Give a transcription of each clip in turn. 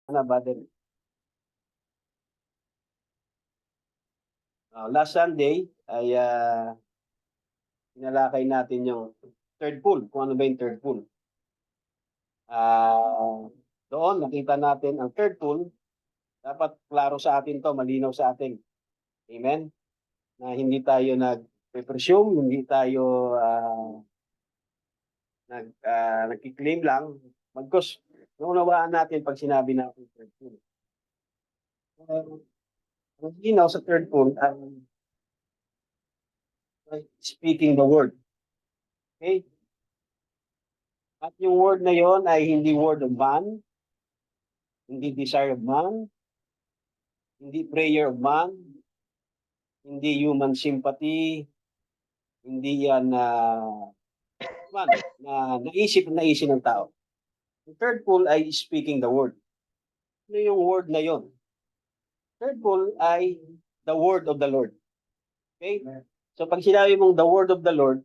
Ano ba din? Last Sunday ay tinalakay natin yung third pool. Kung ano ba yung third pool? Doon nakita natin ang third pool. Dapat klaro sa atin to, malinaw sa atin. Amen? Na hindi tayo nag-presume, hindi tayo nag-claim lang. Magkos, naunawaan natin pag sinabi natin third pool. Ang malinaw sa third pool ay speaking the word. Okay? At yung word na yon ay hindi word of man, hindi desire of man, hindi prayer of man, hindi human sympathy, hindi yan na naisip ng tao. The third pool ay speaking the word. Ano yung word na yon? Third pool ay the word of the Lord. Okay? So pag sinabi mong the word of the Lord,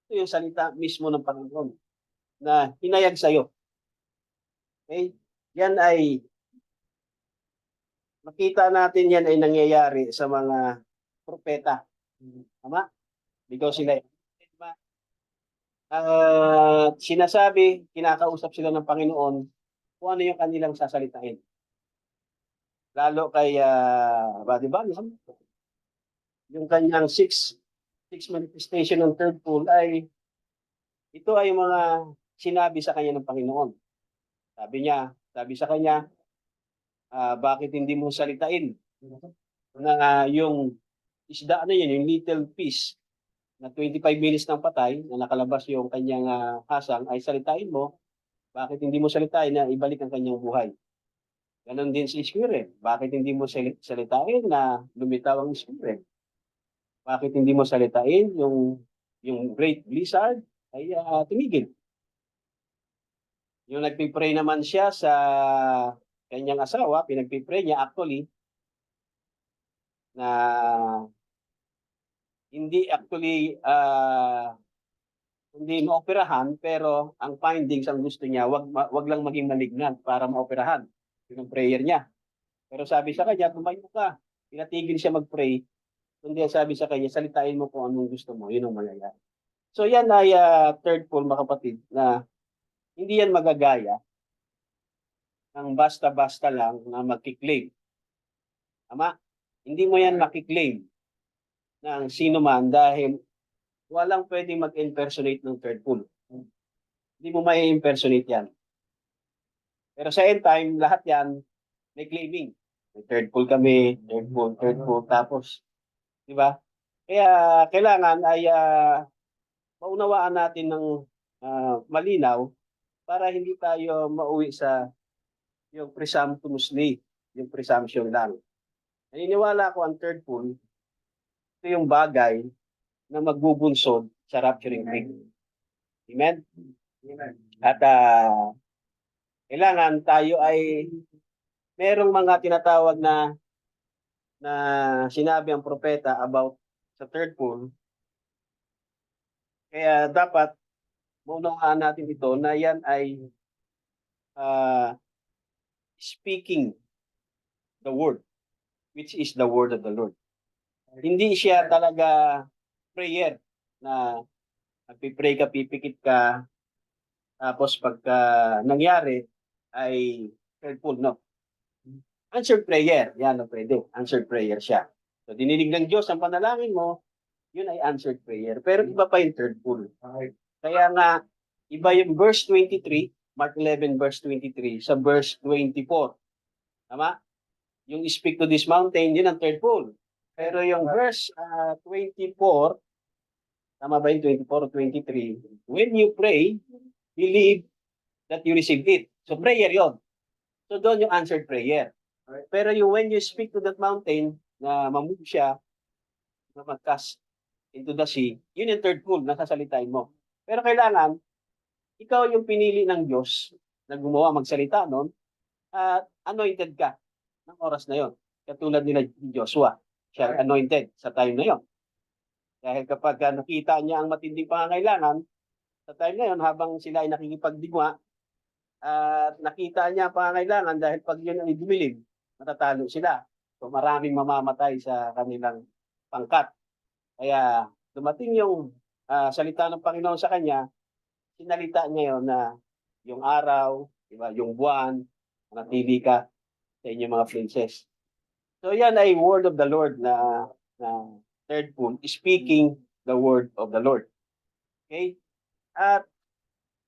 ito yung salita mismo ng Panginoon na hinayag sa'yo. Okay? Yan ay makita natin yan ay nangyayari sa mga propeta. Tama? Because sila sinasabi, kinakausap sila ng Panginoon kung ano yung kanilang sasalitain. Lalo kay, di ba? Yung kanyang six manifestation ng third pool ay ito ay mga sinabi sa kanya ng Panginoon. Sabi sa kanya, bakit hindi mo salitain na yung isda na yun, yung little fish na 25 minutes ng patay, na nakalabas yung kanyang hasang, ay salitain mo, bakit hindi mo salitain na ibalik ang kanyang buhay? Ganon din si Spirit. Bakit hindi mo salitain na lumitaw ang Spirit? Bakit hindi mo salitain yung great blizzard ay tumigil? Yung nagpipray naman siya sa kanyang asawa, pinagpipray niya actually na hindi maoperahan, pero ang findings, ang gusto niya, wag lang maging malignant para maoperahan. Yung prayer niya. Pero sabi sa kanya, tumayo ka. Pinatigil siya mag-pray. Kundi sabi sa kanya, salitain mo kung anong gusto mo. Yun ang mangyayari. So yan ay third pool, mga kapatid, na hindi yan magagaya ng basta-basta lang na magkiklaim. Tama? Hindi mo yan makiklaim ng sino man dahil walang pwedeng mag-impersonate ng third pool. Hindi mo may impersonate yan. Pero sa end time, lahat yan may claiming. May third pool kami, third pool, tapos, di ba? Kaya kailangan ay maunawaan natin ng malinaw para hindi tayo mauwi sa yung presumptuously, yung presumption lang. Naniniwala ko ang third pool, ito yung bagay na magbubunsod sa rapturing ring. Amen? Amen. At kailangan tayo ay merong mga tinatawag na sinabi ang propeta about sa third pool. Kaya dapat maunawaan natin ito na yan ay speaking the word, which is the word of the Lord. Hindi siya talaga prayer na nagpipray ka, pipikit ka, tapos pagka nangyari ay third pool, no? Answered prayer, yan o pwede. Answered prayer siya. So dininig ng Diyos ang panalangin mo, yun ay answered prayer. Pero iba pa yung third pool. Kaya nga, iba yung verse 23, Mark 11 verse 23, sa verse 24. Tama? Yung speak to this mountain, yun ang third pool. Pero yung verse 24, tama ba yung 24 o 23? When you pray, believe that you receive it. So prayer yon. So doon yung answered prayer. Pero yung when you speak to that mountain, na mamove siya, na mag-cast into the sea, yun yung third pool, nasasalitain mo. Pero kailangan, ikaw yung pinili ng Diyos na gumawa, magsalita noon, at anointed ka ng oras na yon. Katulad nila Joshua, siya anointed sa time na yon. Dahil kapag nakita niya ang matinding pangangailangan, sa time na yon, habang sila ay nakikipagdigma, At nakita niya ang pangangailangan dahil pag yun ay dumilim, matatalo sila. So maraming mamamatay sa kanilang pangkat. Kaya dumating yung salita ng Panginoon sa kanya, sinalita niya yun na yung araw, diba, yung buwan, manatili ka sa inyong mga princes. So yan ay word of the Lord na third point, speaking the word of the Lord. Okay? At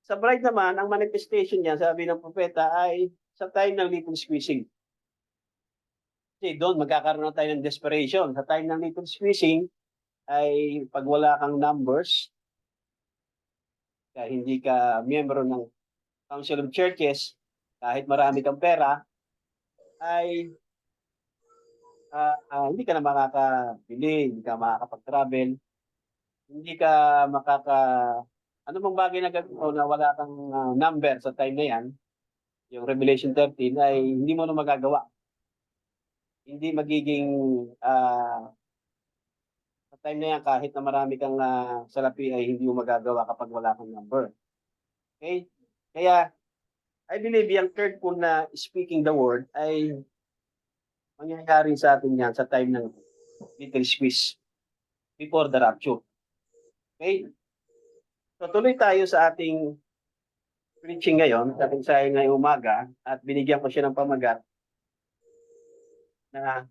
sa bride naman, ang manifestation niya, sabi ng propeta, ay sa time ng little squeezing. Kasi doon magkakaroon na tayo ng desperation. Sa time ng little squeezing, ay pag wala kang numbers, hindi ka miyembro ng Council of Churches, kahit marami kang pera, ay hindi ka na makakabili, hindi ka makakapag-travel, hindi ka ano bang bagay na gagawin mo na wala kang number sa time na yan, yung Revelation 13, ay hindi mo na magagawa. Hindi magiging sa time na yan, kahit na marami kang salapi, ay hindi mo magagawa kapag wala kang number. Okay? Kaya, I believe yung third point na speaking the word ay mangyayari sa atin yan sa time ng little squeeze before the rapture. Okay? So tuloy tayo sa ating preaching ngayon, sa ating sayo ngayong umaga, at binigyan ko siya ng pamagat na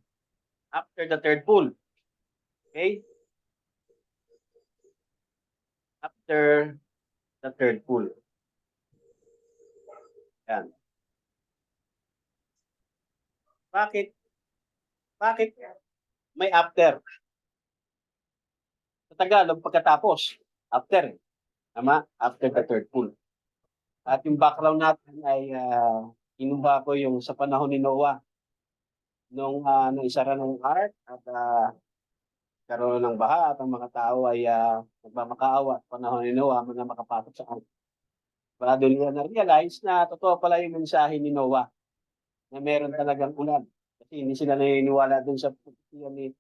after the third pull. Okay? After the third pull. Yan. Bakit may after? Sa Tagalog, pagkatapos. After. Tama? After the third pull. At yung background natin ay inuha ko yung sa panahon ni Noah. Nung isara ng ark at karoon ng baha at ang mga tao ay nagmamakaawa sa panahon ni Noah na makapasok sa ark. Para doon nila na-realize na totoo pala yung mensahe ni Noah na meron talagang ulan. Kasi hindi sila naniniwala doon sa propesya ni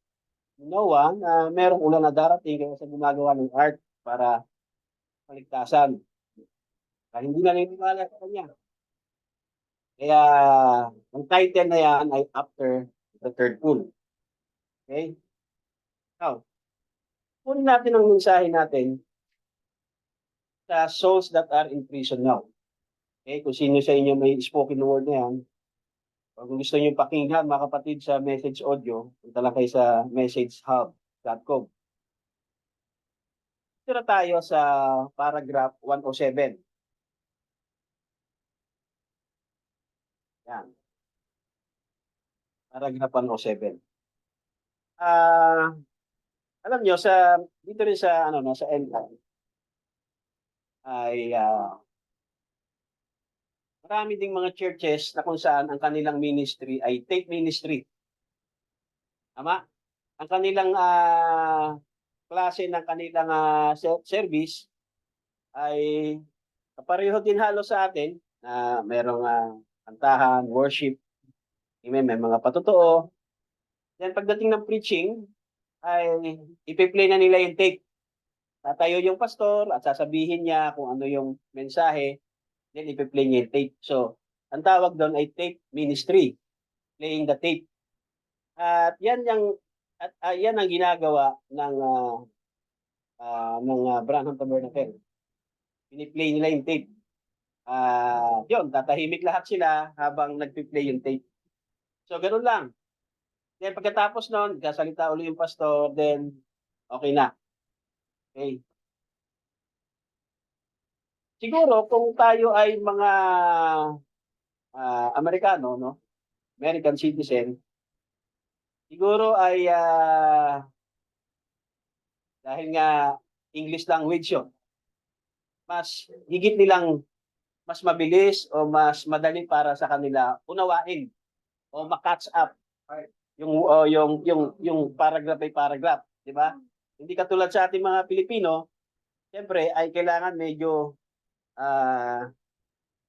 Noah na merong ulan na darating kaya sa gumagawa ng ark para paligtasan. Kaya hindi naniniwala sa kanya. Kaya ang title na yan ay After the Third Pull. Okay? Now, kunin natin ang mensahe natin sa souls that are in prison now. Okay? Kung sino sa inyo may spoken word na yan, kung gusto niyo pakinggan, mga kapatid, sa message audio, punta lang kayo sa messagehub.com. Tira tayo sa paragraph 107. Yan. Paragraph 107. Alam nyo, dito rin sa, sa end ay marami ding mga churches na kung saan ang kanilang ministry ay tape ministry. Tama? Ang kanilang klase ng kanilang service ay pareho din halos sa atin na merong kantahan, worship, may mga patotoo. Then pagdating ng preaching, ay ipi-play na nila yung tape. Tatayo yung pastor at sasabihin niya kung ano yung mensahe, then ipi-play niya yung tape. So, ang tawag doon ay tape ministry, playing the tape. At yan ang ginagawa ng Branham Tabernacle. Piniplay nila yung tape. Yun, tatahimik lahat sila habang nagpi-play yung tape. So, ganun lang. Then pagkatapos nun, kasalita ulit yung pastor, then okay na. Okay. Siguro kung tayo ay mga Amerikano, no? American citizen, siguro ay dahil nga English language yun, mas higit nilang mas mabilis o mas madali para sa kanila unawain o ma-catch up yung paragraph by paragraph, di ba? Hindi katulad sa ating mga Pilipino, siyempre ay kailangan medyo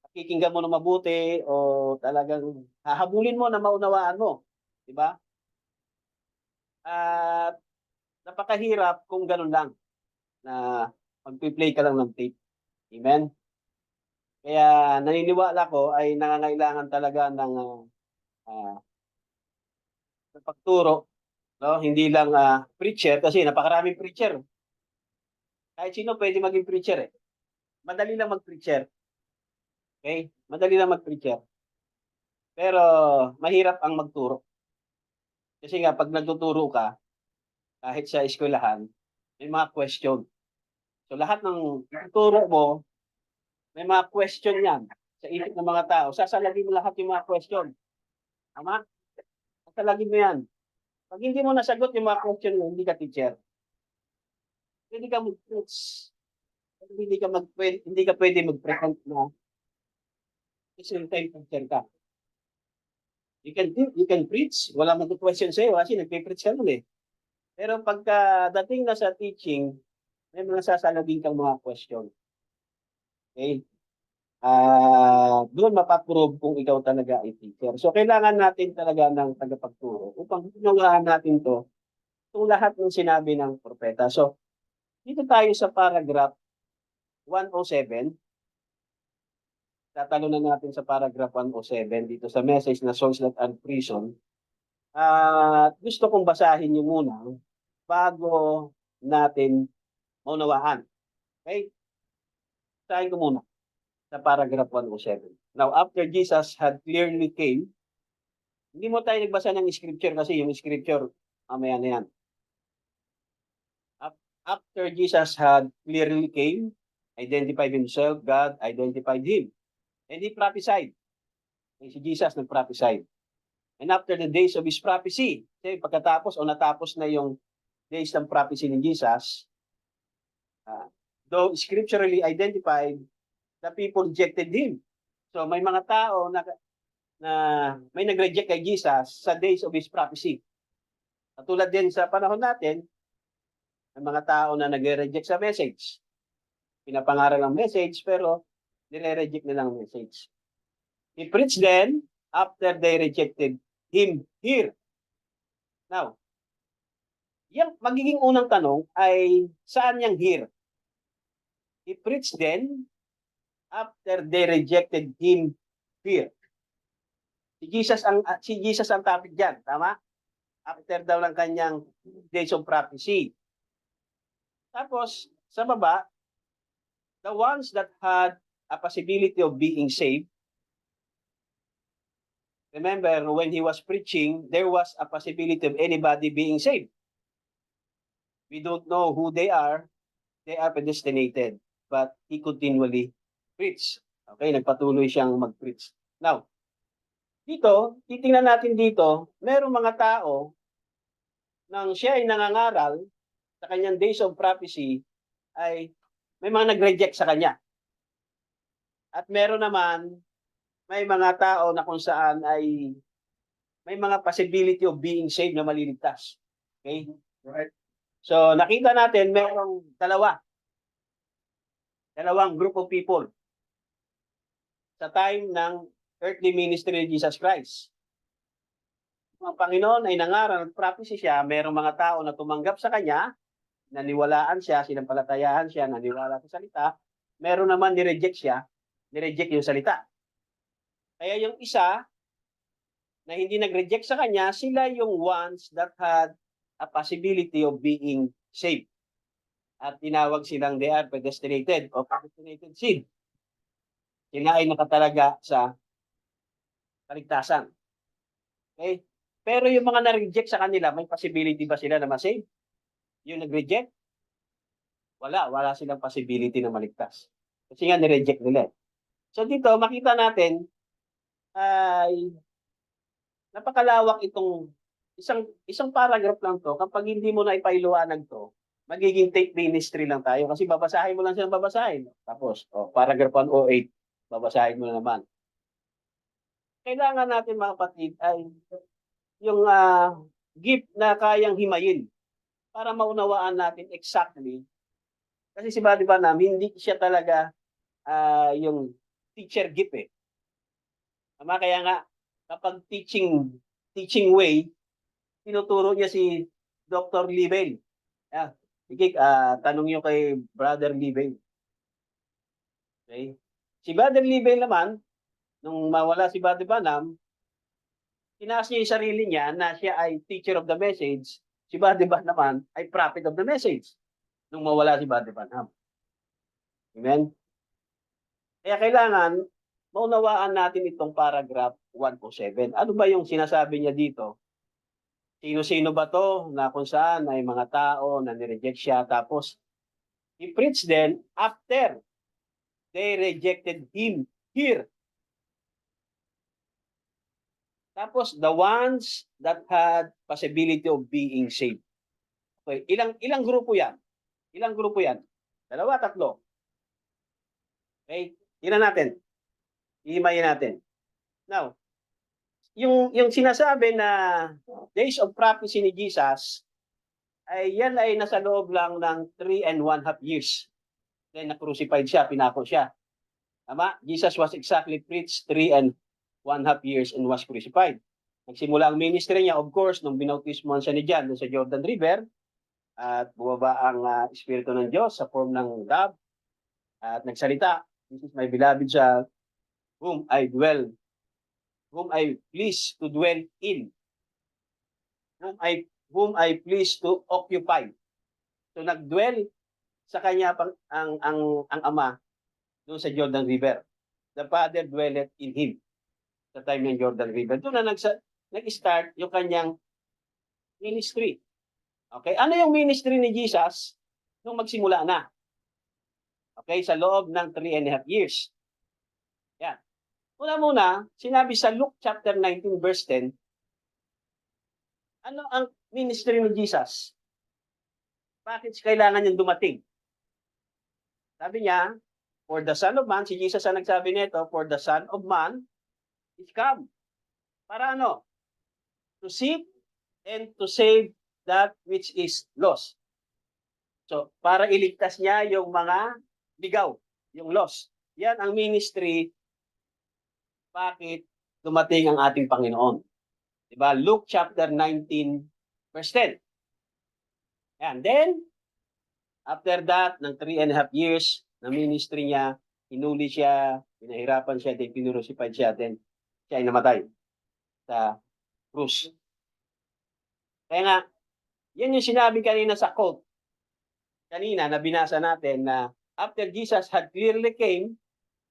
pakikinggan mo na mabuti o talagang hahabulin mo na maunawaan mo, di ba? At napakahirap kung ganun lang na magpi-play ka lang ng tape. Amen? Kaya naniniwala ko ay nangangailangan talaga ng ah, pagturo, no? Hindi lang preacher kasi napakaraming preacher. Kahit sino pwede maging preacher eh. Madali lang mag-preacher. Okay? Madali lang mag-preacher. Pero mahirap ang magturo. Kasi nga pag nagtuturo ka, kahit sa eskwelahan, may mga question. So lahat ng turo mo, may mga question yan sa isip ng mga tao. Sasalagin mo lahat yung mga question. Tama? Sasalagin mo yan. Pag hindi mo nasagot yung mga question mo, hindi ka teacher. Hindi ka mag-preach. Hindi ka pwede mag-present na same time teacher ka. You can preach, wala mag-question sa'yo kasi nagpe-preach ka nun eh. Pero pagka dating na sa teaching, may mga sasalagin kang mga question. Okay? Doon mapaprove kung ikaw talaga ay teacher. So, kailangan natin talaga ng tagapagturo upang ginawaan natin itong lahat ng sinabi ng propeta. So, dito tayo sa paragraph 107. Tatalo na natin sa paragraph 107 dito sa message na Souls That Unprison. Gusto kong basahin nyo muna bago natin maunawaan. Okay? Basahin ko muna sa paragraph 107. Now, after Jesus had clearly came, hindi mo tayo nagbasa ng scripture kasi yung scripture, mamaya na yan. After Jesus had clearly came, identified himself, God identified him. And he prophesied. And si Jesus nag-prophesy. And after the days of his prophecy, pagkatapos o natapos na yung days ng prophecy ni Jesus, though scripturally identified, the people rejected him. So may mga tao na may nag-reject kay Jesus sa days of his prophecy. Katulad din sa panahon natin, may mga tao na nag-reject sa message. Pinapangaral ang message pero nire-reject nila ang message. He preached then after they rejected him here. Now, yung magiging unang tanong ay saan yung here? He preached then after they rejected him here. Si Jesus ang topic diyan, tama? After daw ng kanyang days of prophecy. Tapos sa baba, the ones that had a possibility of being saved. Remember, when he was preaching, there was a possibility of anybody being saved. We don't know who they are. They are predestinated. But he continually preached. Okay, nagpatuloy siyang mag-preach. Now, dito, titingnan natin dito, merong mga tao nang siya ay nangangaral sa kanyang days of prophecy, ay may mga nag-reject sa kanya. At meron naman, may mga tao na kung saan ay may mga possibility of being saved na maliligtas. Okay? Right. So, nakita natin, merong dalawang group of people sa time ng earthly ministry ni Jesus Christ. Ang Panginoon ay nangaral at prophecy siya, merong mga tao na tumanggap sa kanya, naniwalaan siya, sinampalatayaan siya, naniwala sa salita. Meron naman nireject siya, nireject yung salita. Kaya yung isa na hindi nag-reject sa kanya, sila yung ones that had a possibility of being saved. At tinawag silang they are predestinated o predestinated seed. Sila ay nakatalaga sa kaligtasan. Okay? Pero yung mga na-reject sa kanila, may possibility ba sila na ma-save? Yung nag-reject, wala silang possibility na maligtas. Kasi nga ni-reject nila. So dito, makita natin ay napakalawak itong isang paragraph lang to. Kapag hindi mo na ipailuwanag to, magiging tape ministry lang tayo kasi babasahin mo lang silang babasahin. Tapos, paragraph 108, babasahin mo na naman. Kailangan natin mga kapatid ay yung gift na kayang himayin para maunawaan natin exactly. Kasi si Buddy Banam, hindi siya talaga yung teacher gift eh. Tama, kaya nga, kapag teaching way, tinuturo niya si Dr. Libel. Sige, tanong niyo kay Brother Libel. Okay? Si Brother Libel naman, nung mawala si Brother Branham, tinaas niya yung sarili niya na siya ay teacher of the message. Si Brother Branham naman ay prophet of the message nung mawala si Brother Branham. Amen? Kaya kailangan maunawaan natin itong paragraph 107. Ano ba yung sinasabi niya dito? Sino-sino ba to na kung saan ay mga tao na nireject siya tapos he preached then after they rejected him here. Tapos the ones that had possibility of being saved. Okay, ilang grupo 'yan? Ilang grupo 'yan? Dalawa, tatlo. Okay? Tingnan natin. Ihimayin natin. Now, yung sinasabi na days of prophecy ni Jesus ay yan ay nasa loob lang ng 3.5 years. Then na-crucified siya, pinako siya. Tama? Jesus was exactly preached 3.5 years and was crucified. Nagsimula ang ministry niya, of course, nung binautismohan siya ni John sa Jordan River at bumaba ang Espiritu ng Diyos sa form ng dove at nagsalita, "This is my beloved Son, whom I please to dwell in, whom I please to occupy." So nagdwell sa kanya ang Ama doon sa Jordan River. The Father dwelleth in him sa time ng Jordan River. Doon na nag-start yung kanyang ministry. Okay? Ano yung ministry ni Jesus nung magsimula na? Okay? Sa loob ng 3.5 years. Yan. Una-muna, sinabi sa Luke chapter 19 verse 10, ano ang ministry ni Jesus? Bakit kailangan niyang dumating? Sabi niya, for the Son of Man, si Jesus ang nagsabi nito, for the Son of Man is come. Para ano? To seek and to save that which is lost. So, para iligtas niya yung mga ligaw, yung lost. Yan ang ministry. Bakit dumating ang ating Panginoon? Diba? Luke chapter 19 verse 10. And then, after that, ng 3.5 years na ministry niya, hinuli siya, pinahirapan siya, then pinurusified siya, then siya ay namatay sa krus. Kaya nga, yan yung sinabi kanina sa quote, kanina na binasa natin na after Jesus had clearly came,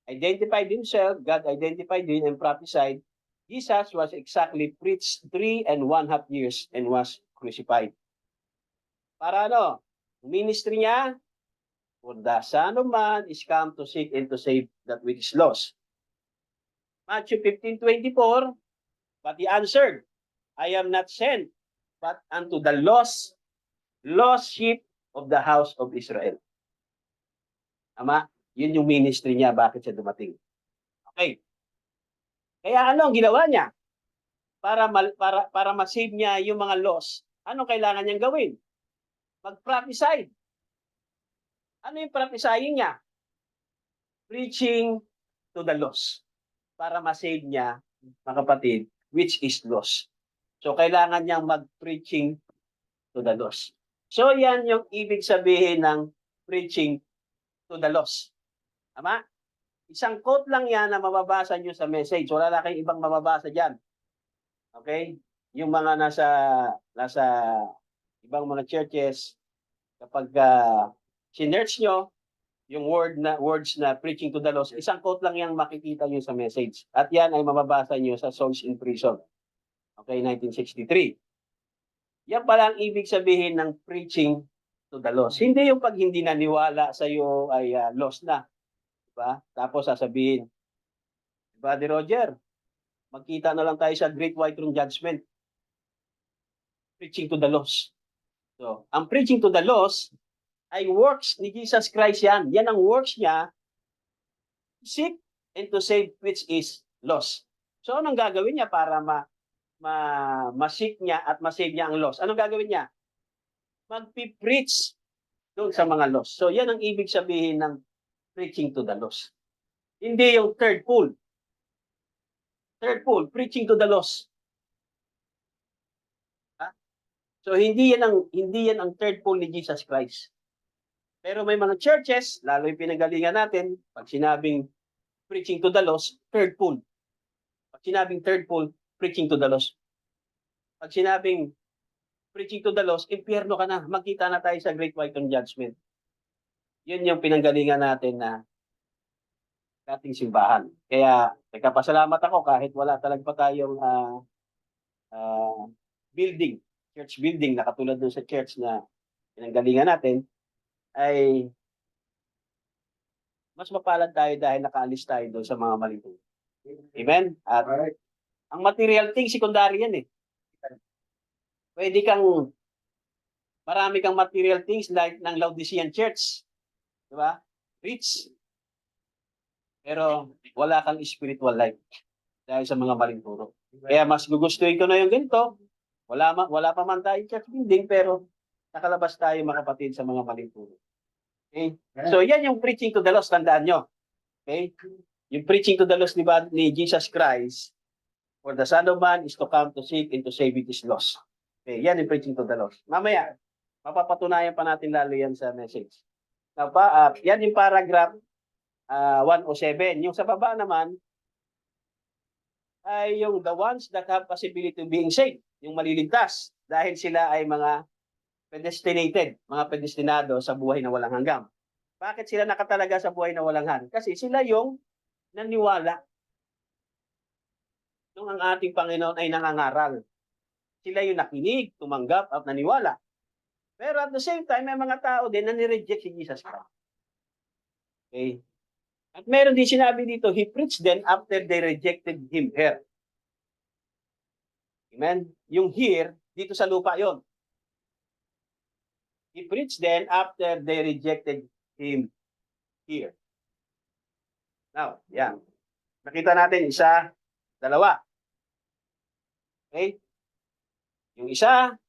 identified himself, God identified him and prophesied, Jesus was exactly preached 3.5 years and was crucified. Para ano? Ministry niya, for the Son of Man is come to seek and to save that which is lost. Matthew 15:24, but he answered, I am not sent, but unto the lost sheep of the house of Israel. Ama, yun yung ministry niya, bakit siya dumating. Okay. Kaya ano ang ginawa niya? Para ma-save niya yung mga lost, ano kailangan niyang gawin? Mag-prophesy. Ano yung prophesying niya? Preaching to the lost. Para ma-save niya, mga kapatid, which is lost. So, kailangan niyang mag-preaching to the lost. So, yan yung ibig sabihin ng preaching to the lost. Tama? Isang quote lang yan na mababasa niyo sa message. Wala na kayong ibang mababasa dyan. Okay? Yung mga nasa ibang mga churches, kapag sinerch nyo yung words na preaching to the lost, isang quote lang yung makikita nyo sa message. At yan ay mababasa nyo sa Souls in Prison. Okay, 1963. Yan pala ang ibig sabihin ng preaching to the lost. Hindi yung pag hindi naniwala sa iyo ay lost na. Diba? Tapos sasabihin, Brother Roger, magkita na lang tayo sa Great White Throne Judgment. Preaching to the lost. So, ang preaching to the lost ay works ni Jesus Christ yan. Yan ang works niya, to seek and to save which is lost. So, anong gagawin niya para ma-seek niya at ma-save niya ang lost? Anong gagawin niya? Magpi-preach doon sa mga lost. So, yan ang ibig sabihin ng preaching to the lost. Hindi yung third pull. Third pull, preaching to the lost. So, hindi yan ang third pull ni Jesus Christ. Pero may mga churches, lalo yung pinanggalingan natin, pag sinabing preaching to the lost, third pull. Pag sinabing third pull, preaching to the lost. Pag sinabing preaching to the lost, impyerno ka na. Magkita na tayo sa Great White Throne Judgment. Yun yung pinanggalingan natin na ating simbahan. Kaya nagkapasalamat ako kahit wala talaga pa tayong building, church building na katulad dun sa church na pinanggalingan natin, ay mas mapalad tayo dahil nakaalis tayo doon sa mga maling turo. Amen? At ang material thing, secondary yan eh. Pwede kang, marami kang material things like ng Laodicean Church. Di ba? Rich. Pero wala kang spiritual life dahil sa mga maling turo. Kaya mas gugustuhin ko na yung ganito. Wala pa man tayo church building, pero nakalabas tayo mga kapatid sa mga maling turo. Okay? So yan yung preaching to the lost, tandaan nyo. Okay? Yung preaching to the lost ni Jesus Christ, for the Son of Man is to come to seek and to save it is lost. Okay, yan yung preaching to the lost. Mamaya, mapapatunayan pa natin lalo yan sa message. Now, yan yung paragraph 107. Yung sa baba naman, ay yung the ones that have possibility of being saved, yung maliligtas, dahil sila ay mga predestinated, mga predestinado sa buhay na walang hanggan. Bakit sila nakatalaga sa buhay na walang hanggan? Kasi sila yung naniwala nung ang ating Panginoon ay nangangaral. Sila yung nakinig, tumanggap at naniwala. Pero at the same time, may mga tao din na nireject si Jesus Christ. Okay? At meron din sinabi dito, he preached them after they rejected him here. Amen? Yung here, dito sa lupa yon. He preached them after they rejected him here. Now, yan. Nakita natin isa, dalawa. Okay? Yung isang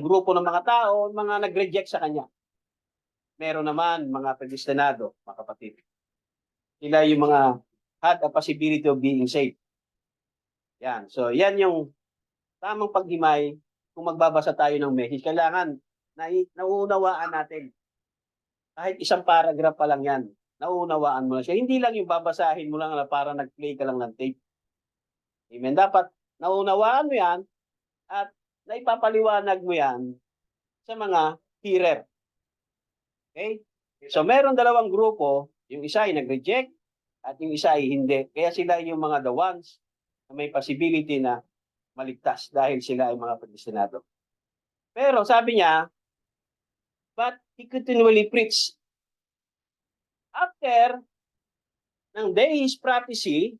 grupo ng mga tao, mga nag-reject sa kanya. Meron naman mga predestinado, mga kapatid. Sila yung mga had a possibility of being saved. Yan. So, yan yung tamang paghimay kung magbabasa tayo ng message. Kailangan nauunawaan natin. Kahit isang paragraph pa lang yan, nauunawaan mo na siya. Hindi lang yung babasahin mo lang na para nag-play ka lang ng tape. Amen. Dapat nauunawaan mo yan at naipapaliwanag mo yan sa mga hearer. Okay? So, meron dalawang grupo. Yung isa ay nag-reject at yung isa ay hindi. Kaya sila yung mga the ones na may possibility na maligtas dahil sila ay mga predestinado. Pero sabi niya, but he continually preached. After ng days prophecy,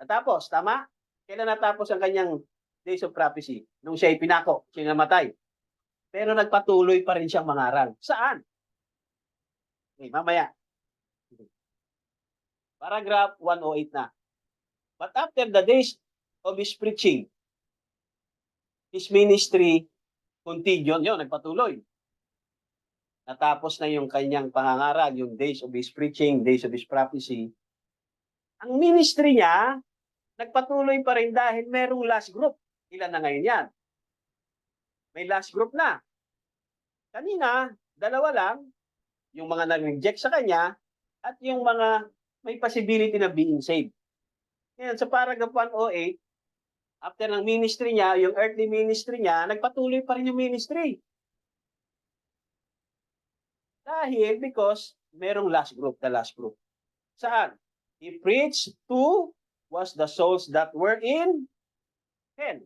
natapos, tama? Kailan natapos ang kanyang days of prophecy? Nung siya ay pinako, siya namatay. Pero nagpatuloy pa rin siyang mangaral. Saan? Okay, mamaya. Paragraph 108 na. But after the days of his preaching, his ministry continued. Yun, nagpatuloy. Natapos na yung kanyang pangangaral, yung days of his preaching, days of his prophecy. Ang ministry niya, nagpatuloy pa rin dahil merong last group. Ilan na ngayon yan? May last group na. Kanina, dalawa lang, yung mga nag-reject sa kanya at yung mga may possibility na being saved. Ngayon, sa paragraph 108, after ng ministry niya, yung earthly ministry niya, nagpatuloy pa rin yung ministry. Dahil because merong last group, the last group. Saan? He preached to was the souls that were in hell.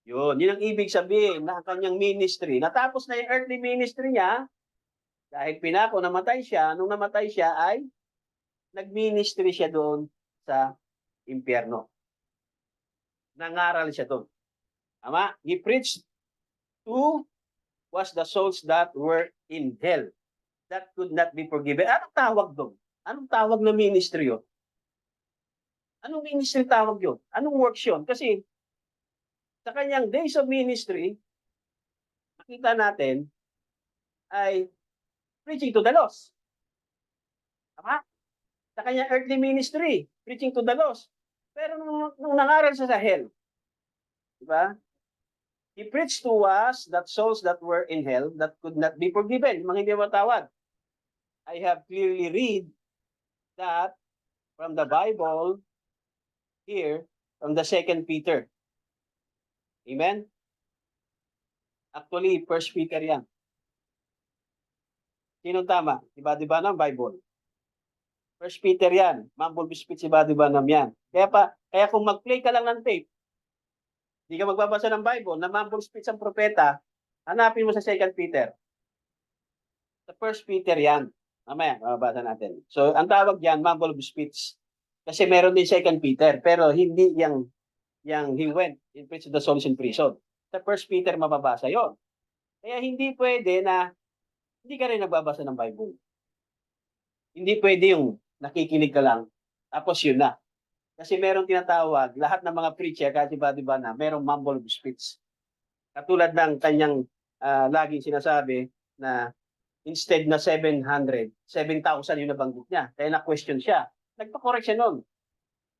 Yun ang ibig sabihin na ang kanyang ministry. Natapos na yung earthly ministry niya, dahil pinako, namatay siya. Nung namatay siya ay nag-ministry siya doon sa impyerno. Nangaral siya doon. Tama? He preached to was the souls that were in hell that could not be forgiven. Anong tawag doon? Anong tawag na ministry yun? Anong ministry tawag yun? Anong works yun? Kasi sa kanyang days of ministry, nakita natin ay preaching to the lost. Tama? Sa kanyang earthly ministry, preaching to the lost. Pero nung nangaral siya sa hell, diba? He preached to us that souls that were in hell that could not be forgiven. Mga hindi matawad. I have clearly read that from the Bible here, from the 2 Peter. Amen? Actually, 1 Peter yan. Sinong tama? Iba-diba ng Bible? 1 Peter yan. Mumble speech, iba-diba nam yan. Kaya kung mag-play ka lang ng tape, hindi ka magbabasa ng Bible, na mumble speech ang propeta, hanapin mo sa 2 Peter. Sa 1 Peter yan. Mamaya, mababasa natin. So, ang tawag yan, mumble speech. Kasi meron din 2 Peter, pero hindi yang he went in preach the souls in prison. Sa 1 Peter, mababasa yon. Kaya hindi pwede na hindi ka rin nagbabasa ng Bible. Hindi pwede yung nakikinig ka lang, tapos yun na. Kasi merong tinatawag, lahat ng mga preacher, kasi ba na, merong mumble speech. Katulad ng kanyang laging sinasabi na instead na 700, 7,000 yung nabanggit niya. Kaya na-question siya. Nagpa-correct siya nun.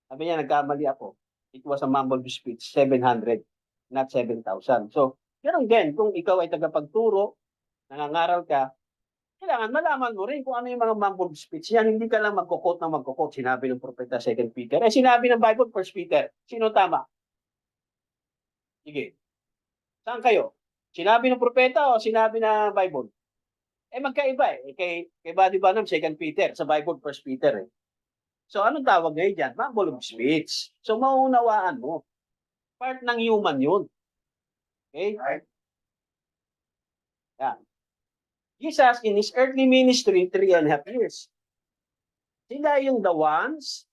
Sabi niya, nagkamali ako. It was a mumble speech, 700, not 7,000. So, ganun din, kung ikaw ay tagapagturo, nangangaral ka, kailangan malaman mo rin kung ano yung mga mumble speech. Yan, hindi ka lang magkukot ng magkukot. Sinabi ng propeta 2 Peter. Sinabi ng Bible 1 Peter. Sino tama? Sige. Saan kayo? Sinabi ng propeta o sinabi ng Bible? Magkaiba eh. Kay Buddy Banham, 2 Peter. Sa Bible, 1 Peter eh. So, anong tawag ngayon dyan? Mumble speech. So, maunawaan mo. Part ng human yun. Okay? Right. Yan. Jesus, in his earthly ministry, 3.5 years. Sila yung the ones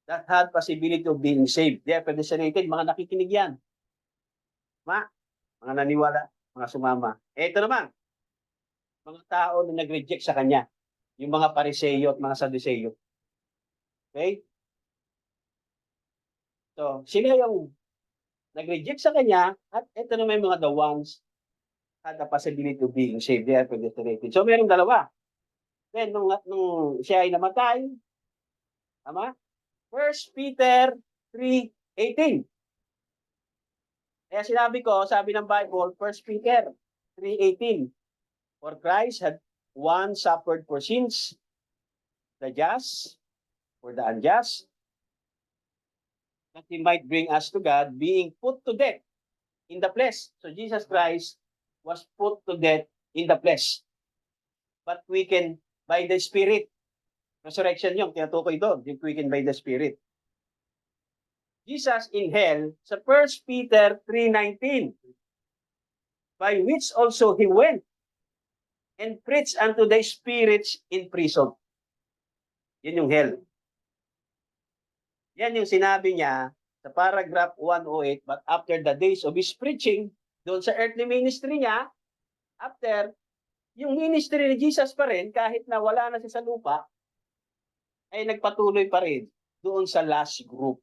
that had possibility of being saved. They are predestinated. Mga nakikinig yan. Mga naniwala, mga sumama. Ito naman, mga tao na nag-reject sa kanya. Yung mga Pariseyo at mga Saduseyo. Okay? So, sila yung nag-reject sa kanya at ito naman yung mga the ones had the possibility of being saved. They are predestinated. So, mayroong dalawa. Then, nung siya ay namatay, tama? 1 Peter 3:18. Kaya sinabi ko, sabi ng Bible, 1 Peter 3:18. For Christ had once suffered for sins, the just, for the unjust, that he might bring us to God, being put to death in the flesh. So Jesus Christ was put to death in the flesh. But we can, by the Spirit, resurrection yung tinutukoy doon, yung quickened by the Spirit. Jesus in hell, sa 1 Peter 3:19, by which also he went and preached unto the spirits in prison. Yun yung hell. Yan yung sinabi niya sa paragraph 108, but after the days of his preaching, doon sa earthly ministry niya, after, yung ministry ni Jesus pa rin, kahit na wala na siya sa lupa, ay nagpatuloy pa rin doon sa last group.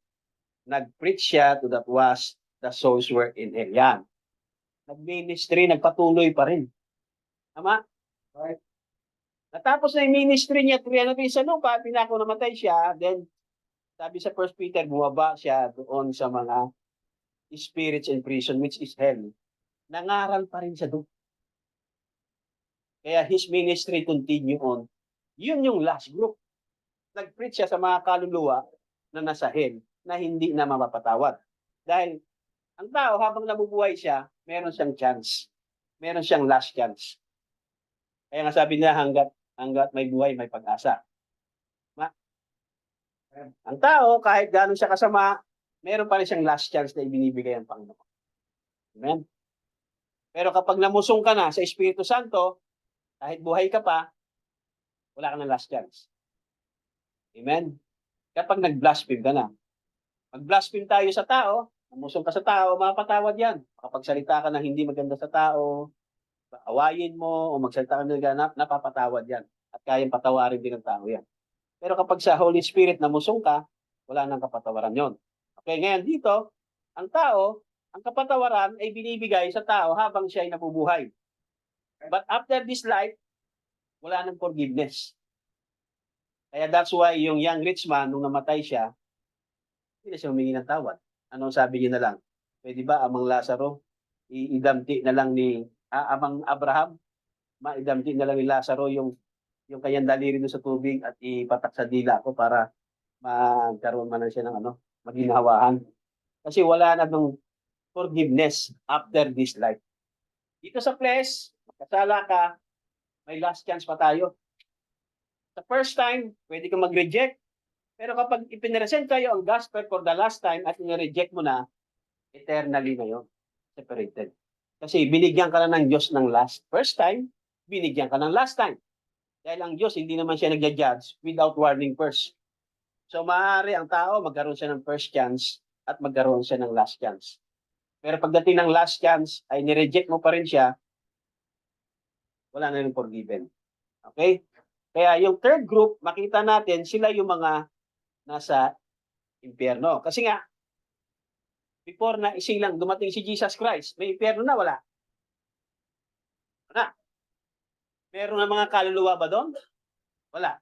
Nag-preach siya to that was the souls were in hell. Yan. Nag-ministry, nagpatuloy pa rin. Tama? Right. Natapos na yung ministry niya, 300 years sa lupa, pinako namatay siya, then sabi sa 1 Peter, bumaba siya doon sa mga spirits in prison, which is hell. Nangaral pa rin siya doon. Kaya his ministry continue on. Yun yung last group. Nag-preach siya sa mga kaluluwa na nasa hell, na hindi na mapapatawad. Dahil ang tao, habang nabubuhay siya, meron siyang chance. Meron siyang last chance. Kaya nga sabi niya, hanggat may buhay, may pag-asa. Ang tao, kahit gano'n siya kasama, meron pa rin siyang last chance na ibinibigay ang Panginoon. Amen? Pero kapag namusong ka na sa Espiritu Santo, kahit buhay ka pa, wala ka ng last chance. Amen? Kapag nag-blaspheme ka na. Mag-blaspheme tayo sa tao, namusong ka sa tao, mapatawad yan. Kapag salita ka na hindi maganda sa tao, awayin mo, o magsalita ka na napapatawad yan. At kayang patawarin din ng tao yan. Pero kapag sa Holy Spirit namusong ka, wala nang kapatawaran yon. Okay, ngayon dito, ang tao, ang kapatawaran ay binibigay sa tao habang siya ay nabubuhay. But after this life, wala nang forgiveness. Kaya that's why yung young rich man, nung namatay siya, hindi na siya humingi ng tawad. Anong sabi niya na lang? Pwede ba amang Lazaro, idamti na lang ni amang Abraham, maidamti na lang ni Lazaro yung kanyang daliri doon sa tubig at ipatak sa dila ko para magkaroon man na siya ng maginhawahan. Kasi wala na nung forgiveness after this life. Dito sa flesh, kasala ka, may last chance pa tayo. Sa first time, pwede kang mag-reject. Pero kapag ipinresent kayo ang gospel for the last time at i-reject mo na, eternally na yun. Separated. Kasi binigyan ka na ng Diyos ng last. First time, binigyan ka ng last time. Dahil ang Diyos, hindi naman siya nagja-judge without warning first. So maaari ang tao, magkaroon siya ng first chance at magkaroon siya ng last chance. Pero pagdating ng last chance, ay nireject mo pa rin siya, wala na rin forgiven. Okay? Kaya yung third group, makita natin, sila yung mga nasa impyerno. Kasi nga, before na isilang dumating si Jesus Christ, may impyerno na, wala. Wala. Meron na mga kaluluwa ba doon? Wala.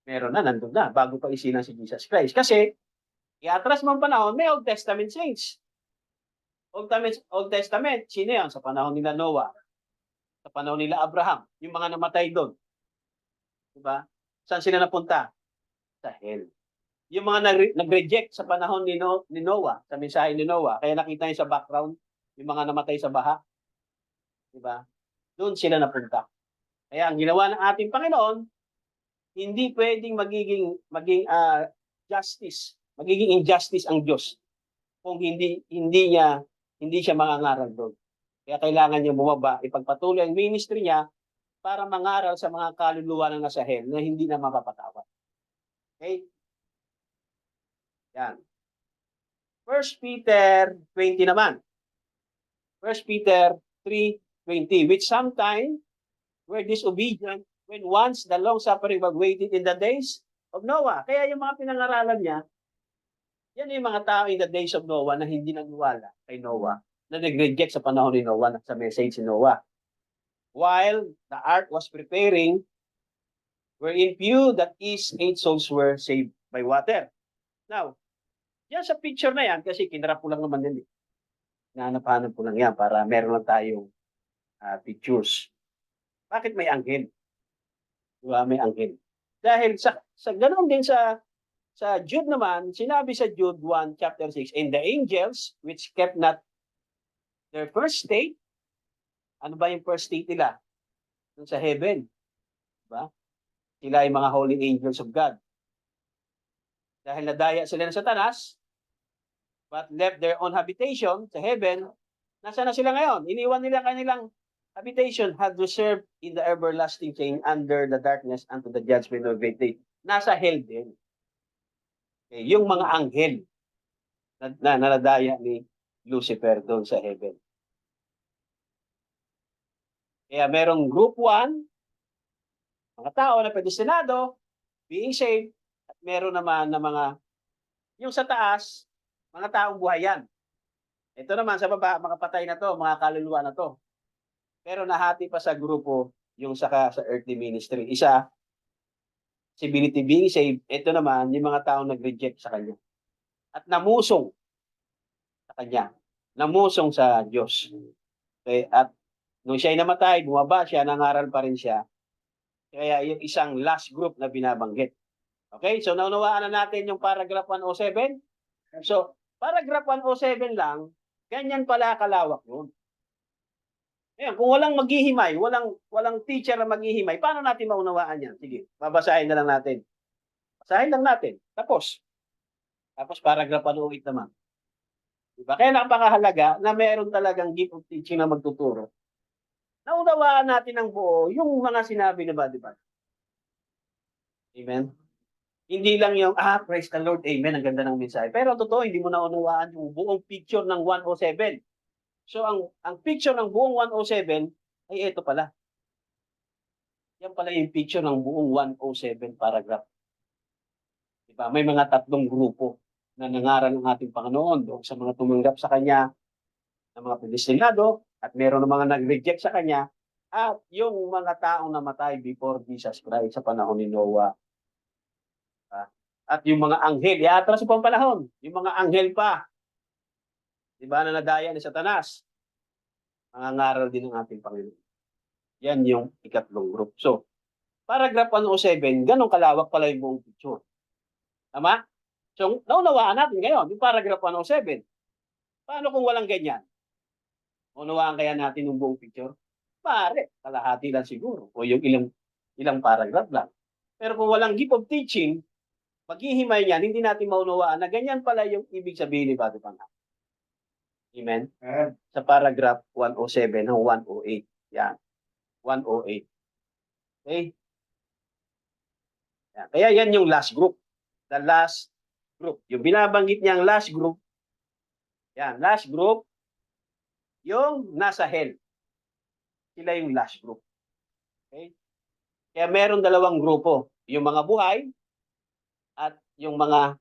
Meron na, nandun na, bago pa isilang si Jesus Christ. Kasi, iatras mo ang panahon, may Old Testament saints. Old Testament, sino yan? Sa panahon nila Noah, sa panahon nila Abraham, yung mga namatay doon. Diba? Saan sila napunta? Sa hell. Yung mga nag-reject sa panahon ni Noah, sa mensahe ni Noah, kaya nakita niyo sa background, yung mga namatay sa baha. Diba? Doon sila napunta. Kaya ang ginawa ng ating Panginoon, hindi pwedeng maging justice, magiging injustice ang Diyos kung hindi siya mangangaral doon. Kaya kailangan niya bumaba, ipagpatuloy ang ministry niya para mangaral sa mga kaluluwa na nasa hell na hindi na mapapatawad. Okay? Yan. 1 Peter 20 naman. 1 Peter 3:20, which sometime were disobedient when once the long-suffering was waited in the days of Noah. Kaya yung mga pinangaralan niya, yan yung mga tao in the days of Noah na hindi nagwala kay Noah, na nag-reject sa panahon ni Noah, sa message ni Noah. While the ark was preparing, wherein few that is 8 souls were saved by water. Now, yan sa picture na yan, kasi kinarap ko lang naman yan. Nahanap-hanap ko lang yan para meron lang tayong pictures. Bakit may anghel? Diba? May anghel. Dahil sa ganoon din sa Jude naman, sinabi sa Jude 1, chapter 6, and the angels which kept not their first state, ano ba yung first state nila? Dun sa heaven. Diba? Sila ay mga holy angels of God. Dahil nadaya sila ng Satanas, but left their own habitation sa heaven, nasa na sila ngayon? Iniwan nila kanilang habitation, had reserved in the everlasting chain under the darkness unto the judgment of great day. Nasa hell din. Okay, yung mga anghel na nadaya ni Lucifer doon sa heaven. Kaya merong group 1, mga tao na predestinado, being saved, at meron naman na mga, yung sa taas, mga taong buhay yan. Ito naman sa baba, mga patay na to, mga kaluluwa na to. Pero nahati pa sa grupo yung sa earthly ministry. Isa, civility being saved. Ito naman, yung mga taong nag-reject sa kanya. At namusong sa kanya. Namusong sa Diyos. Okay? At nung siya'y namatay, bumaba siya, nangaral pa rin siya. Kaya yung isang last group na binabanggit. Okay? So, naunawaan na natin yung paragraph 107. So, paragraph 107 lang, ganyan pala kalawak yun. Ayan, kung walang maghihimay, walang teacher na maghihimay, paano natin maunawaan yan? Sige, babasahin na lang natin. Basahin lang natin. Tapos paragraph 108 naman. Diba? Kaya napakahalaga na meron talagang gift of teaching na magtuturo. Naunawaan natin ng buo yung mga sinabi na ba, di ba? Amen? Hindi lang yung, praise the Lord, amen, ang ganda ng mensahe. Pero totoo, hindi mo naunawaan yung buong picture ng 107. So, ang picture ng buong 107 ay ito pala. Yan pala yung picture ng buong 107 paragraph. Diba? May mga tatlong grupo na nangaral ng ating Panginoon doon sa mga tumanggap sa Kanya, ng mga predestinado, at meron ng mga nag-reject sa Kanya, at yung mga taong namatay before Jesus Christ sa panahon ni Noah. At yung mga anghel, iatras pa ang panahon, yung mga anghel pa, diba, na nadaya ni Satanas, nangangaral din ng ating Panginoon. Yan yung ikatlong group. So, paragraph 107, ganun kalawak pala yung buong picture. Tama? So, naunawaan natin ngayon, yung paragraph 107. Paano kung walang ganyan? Unawaan kaya natin yung buong picture? Pare, kalahati lang siguro. O yung ilang paragraph lang. Pero kung walang gift of teaching, maghihimay niyan, hindi natin maunawaan na ganyan pala yung ibig sabihin ni Bato Pangha. Amen? Sa paragraph 107 ng 108. Yan. 108. Okay? Yan. Kaya yan yung last group. The last group. Yung binabanggit niyang last group, yan, last group, yung nasa hell. Sila yung last group. Okay? Kaya meron dalawang grupo. Yung mga buhay at yung mga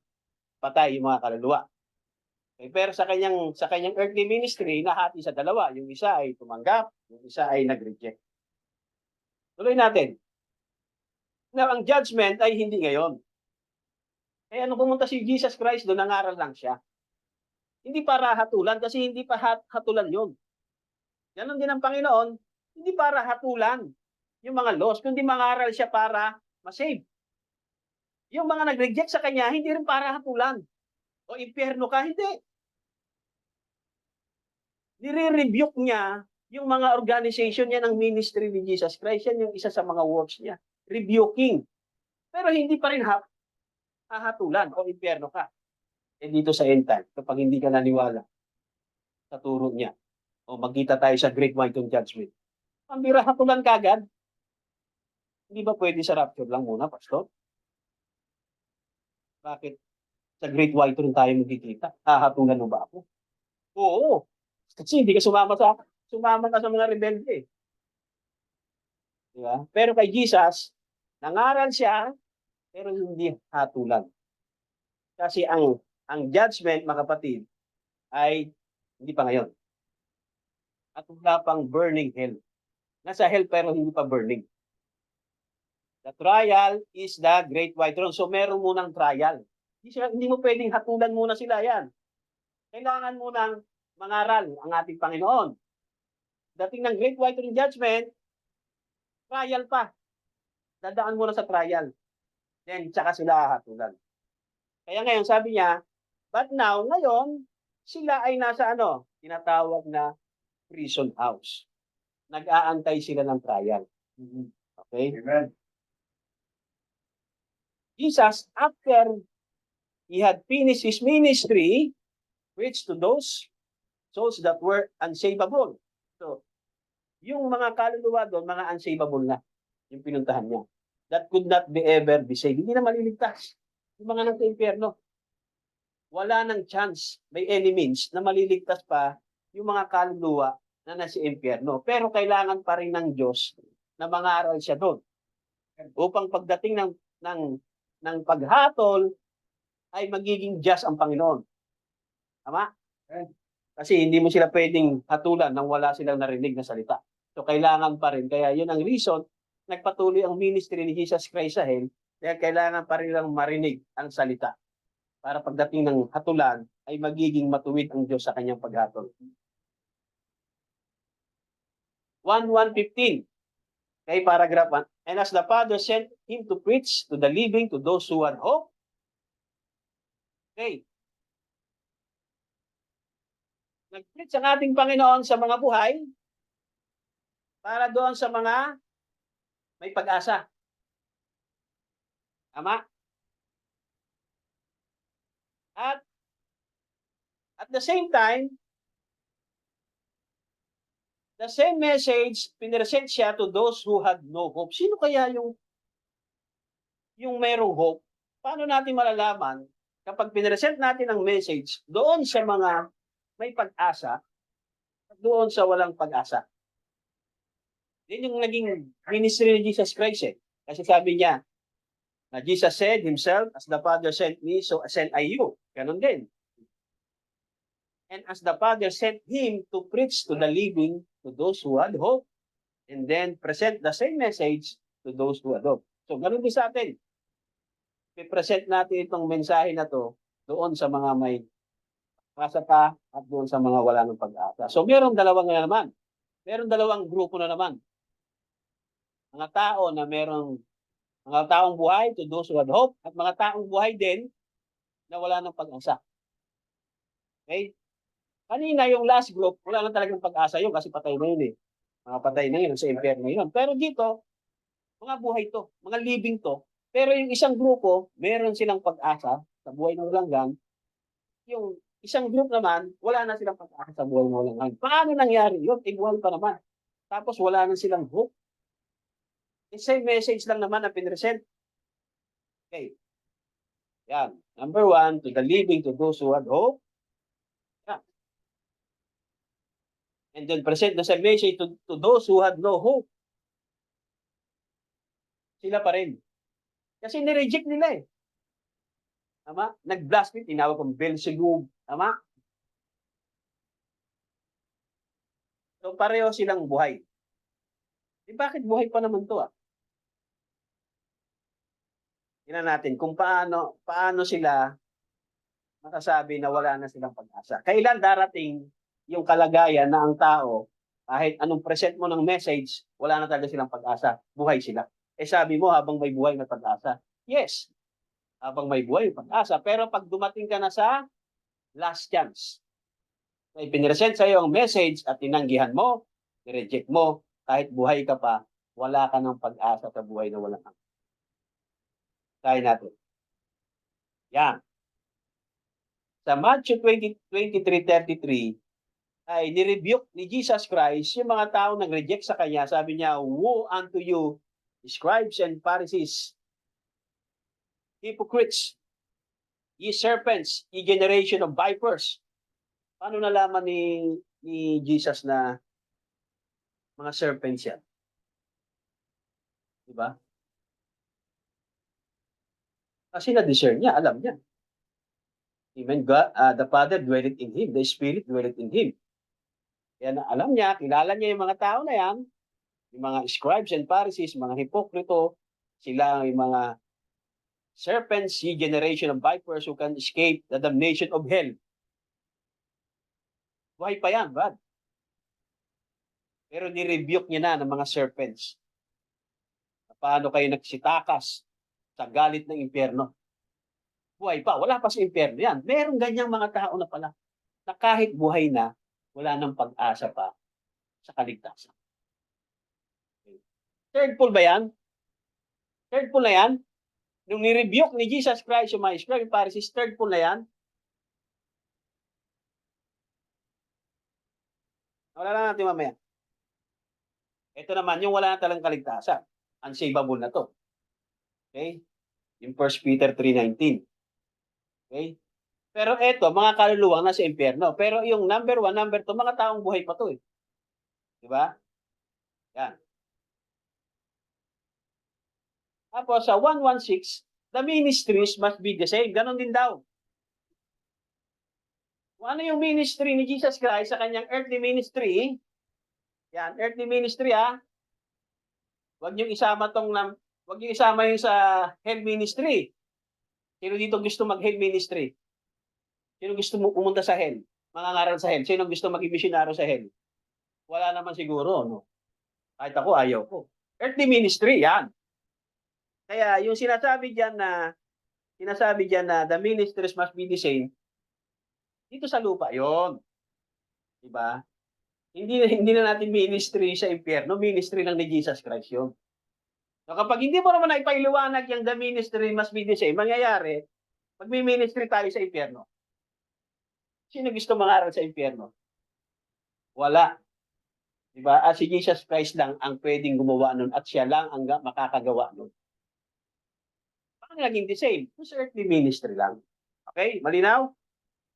patay, yung mga kaluluwa. Okay? Pero sa kanyang earthly ministry, nahati sa dalawa. Yung isa ay tumanggap, yung isa ay nag-reject. Tuloy natin. Now, ang judgment ay hindi ngayon. Kaya nung pumunta si Jesus Christ, doon nangaral lang siya. Hindi para hatulan, kasi hindi pa hatulan yun. Ganon din ang Panginoon, hindi para hatulan yung mga laws, kundi mangaral siya para masave. Yung mga nag-reject sa kanya, hindi rin para hatulan. O impyerno ka, hindi. Nire-rebuke niya yung mga organization niya ng ministry ni Jesus Christ. Yan yung isa sa mga works niya. Rebuking. Pero hindi pa rin hahatulan o impyerno ka. Eh dito sa end time, kapag hindi ka naniwala sa turo niya, o magkita tayo sa Great White Throne Judgment, pambira hatulan kagad. Hindi ba pwede sa rapture lang muna, Pastor? Bakit sa Great White Throne tayo magkikita? Hahatulan mo ba ako? Oo. Kasi hindi ka sumama ka sa mga rebelde. Eh. Diba? Pero kay Jesus, nangaral siya, pero hindi hatulan. Kasi ang judgment, mga kapatid, ay hindi pa ngayon. At wala pang burning hell. Nasa hell pero hindi pa burning. The trial is the Great White Throne. So meron munang trial. Hindi mo pwedeng hatulan muna sila yan. Kailangan munang mangaral ang ating Panginoon. Dating ng Great White Throne Judgment, trial pa. Dadaan muna sa trial. Then, tsaka sila hahatulan. Kaya ngayon, sabi niya, but now, ngayon, sila ay nasa tinatawag na prison house. Nag-aantay sila ng trial. Okay? Amen. Jesus, after he had finished his ministry, preached to those souls that were unsavable. So, yung mga kaluluwa doon, mga unsavable na, yung pinuntahan niya. That could not be ever be saved. Hindi na maliligtas. Yung mga nasa impyerno. Wala nang chance by any means na maliligtas pa yung mga kaluluwa na nasa impyerno. Pero kailangan pa rin ng Diyos na mangaral siya doon. Upang pagdating ng paghatol, ay magiging just ang Panginoon. Tama? Kasi hindi mo sila pwedeng hatulan nang wala silang narinig na salita. So kailangan pa rin. Kaya yun ang reason, nagpatuloy ang ministry ni Jesus Christ sa hell, kaya kailangan pa rin lang marinig ang salita. Para pagdating ng hatulan, ay magiging matuwid ang Diyos sa kanyang paghatol. 1:115. Okay, paragraph 1. And as the Father sent him to preach to the living, to those who had hope. Okay. Nag-preach ang ating Panginoon sa mga buhay para doon sa mga may pag-asa. Tama? At the same time, the same message, pinresent siya to those who had no hope. Sino kaya yung mayroong hope? Paano natin malalaman kapag pinresent natin ang message doon sa mga may pag-asa at doon sa walang pag-asa? Yan yung naging ministry ni Jesus Christ eh. Kasi sabi niya, na Jesus said himself, as the Father sent me, so send I you. Ganon din. And as the Father sent him to preach to the living, to those who had hope, and then present the same message to those who had hope. So, ganun din sa atin. I-present natin itong mensahe na to doon sa mga may pag-asa pa at doon sa mga wala ng pag-asa. So, meron dalawang na naman. Meron dalawang grupo na naman. Mga tao na merong mga taong buhay to those who had hope at mga taong buhay din na wala ng pag-asa. Okay? Kanina yung last group, wala na talagang pag-asa yun kasi patay na yun eh. Mga patay na yun sa impyerno yun. Pero dito, mga buhay to, mga living to. Pero yung isang grupo, meron silang pag-asa sa buhay ng walang. Yung isang group naman, wala na silang pag-asa sa buhay ng walang. Paano nangyari yun? Igual pa naman. Tapos wala na silang hope. The same message lang naman ang pinresent. Okay. Yan. Number one, to the living, to those who have hope. Yan. And then present the same message to those who had no hope. Sila pa rin. Kasi nireject nila eh. Tama? Nag-blaspheme, tinawag kong Beelzebub. Tama? So pareho silang buhay. Bakit buhay pa naman to ah? Tingnan natin kung paano sila masasabi na wala na silang pag-asa. Kailan darating yung kalagayan na ang tao, kahit anong present mo ng message, wala na talaga silang pag-asa. Buhay sila. Eh sabi mo, habang may buhay, may pag-asa. Yes, habang may buhay, may pag-asa. Pero pag dumating ka na sa last chance, may piniresent sa iyo ang message at tinanggihan mo, i-reject mo, kahit buhay ka pa, wala ka ng pag-asa sa buhay na walang hanggan. Kaya natin. Yan. Sa Matthew 23:33, ay nirebuke ni Jesus Christ yung mga tao nag-reject sa kanya. Sabi niya, woe unto you, scribes and Pharisees, hypocrites, ye serpents, ye generation of vipers. Paano nalaman ni Jesus na mga serpents yan? Diba? Kasi na-discern niya, alam niya. Amen. God, the Father dwelleth in Him, the Spirit dwelleth in Him. Kaya alam niya, kilala niya yung mga tao na yan, yung mga scribes and Pharisees, mga hipokrito, sila yung mga serpents, ye generation of vipers who can escape the damnation of hell. Buhay pa yan, Brad. Pero ni-rebuke niya na ng mga serpents. Paano kayo nagsitakas sa galit ng impyerno? Buhay pa. Wala pa sa impyerno yan. Merong ganyang mga tao na pala na kahit buhay na, wala nang pag-asa pa sa kaligtasan. Third pull ba yan? Third pull na yan? Nung ni-rebuke ni Jesus Christ yung mga scribes and Pharisees, third pull na yan? Wala na natin mamaya. Ito naman, yung wala na talang kaligtasan. Unsavable na to. Okay? Yung 1 Peter 3:19. Okay? Pero ito, mga kaluluwang nasa impyerno. Pero yung number 1, number 2, mga taong buhay pa to eh. Diba? Yan. Tapos sa 1:16, the ministries must be the same. Ganon din daw. Kung ano yung ministry ni Jesus Christ sa kanyang earthly ministry, yan, earthly ministry ha, wag niyo isama yung sa hell ministry. Sino dito gusto mag-hell ministry? Sino gusto mo pumunta sa hell? Mangangaral sa hell? Sino gusto maging misyonaryo sa hell? Wala naman siguro, no? Kahit ako, ayaw ko. Earthly ministry, yan. Kaya yung sinasabi diyan na the ministries must be the same, dito sa lupa yon, di ba? Hindi na natin ministry sa impyerno, ministry lang ni Jesus Christ yun. So kapag hindi mo naman naipaliwanag yung the ministry must be the same, mangyayari, magmi-ministry tayo sa impyerno. Sino gusto mangaral sa impyerno? Wala. Di ba? At si Jesus Christ lang ang pwedeng gumawa nun at siya lang ang makakagawa nun. Paano naging the same? Sa earthly ministry lang. Okay? Malinaw?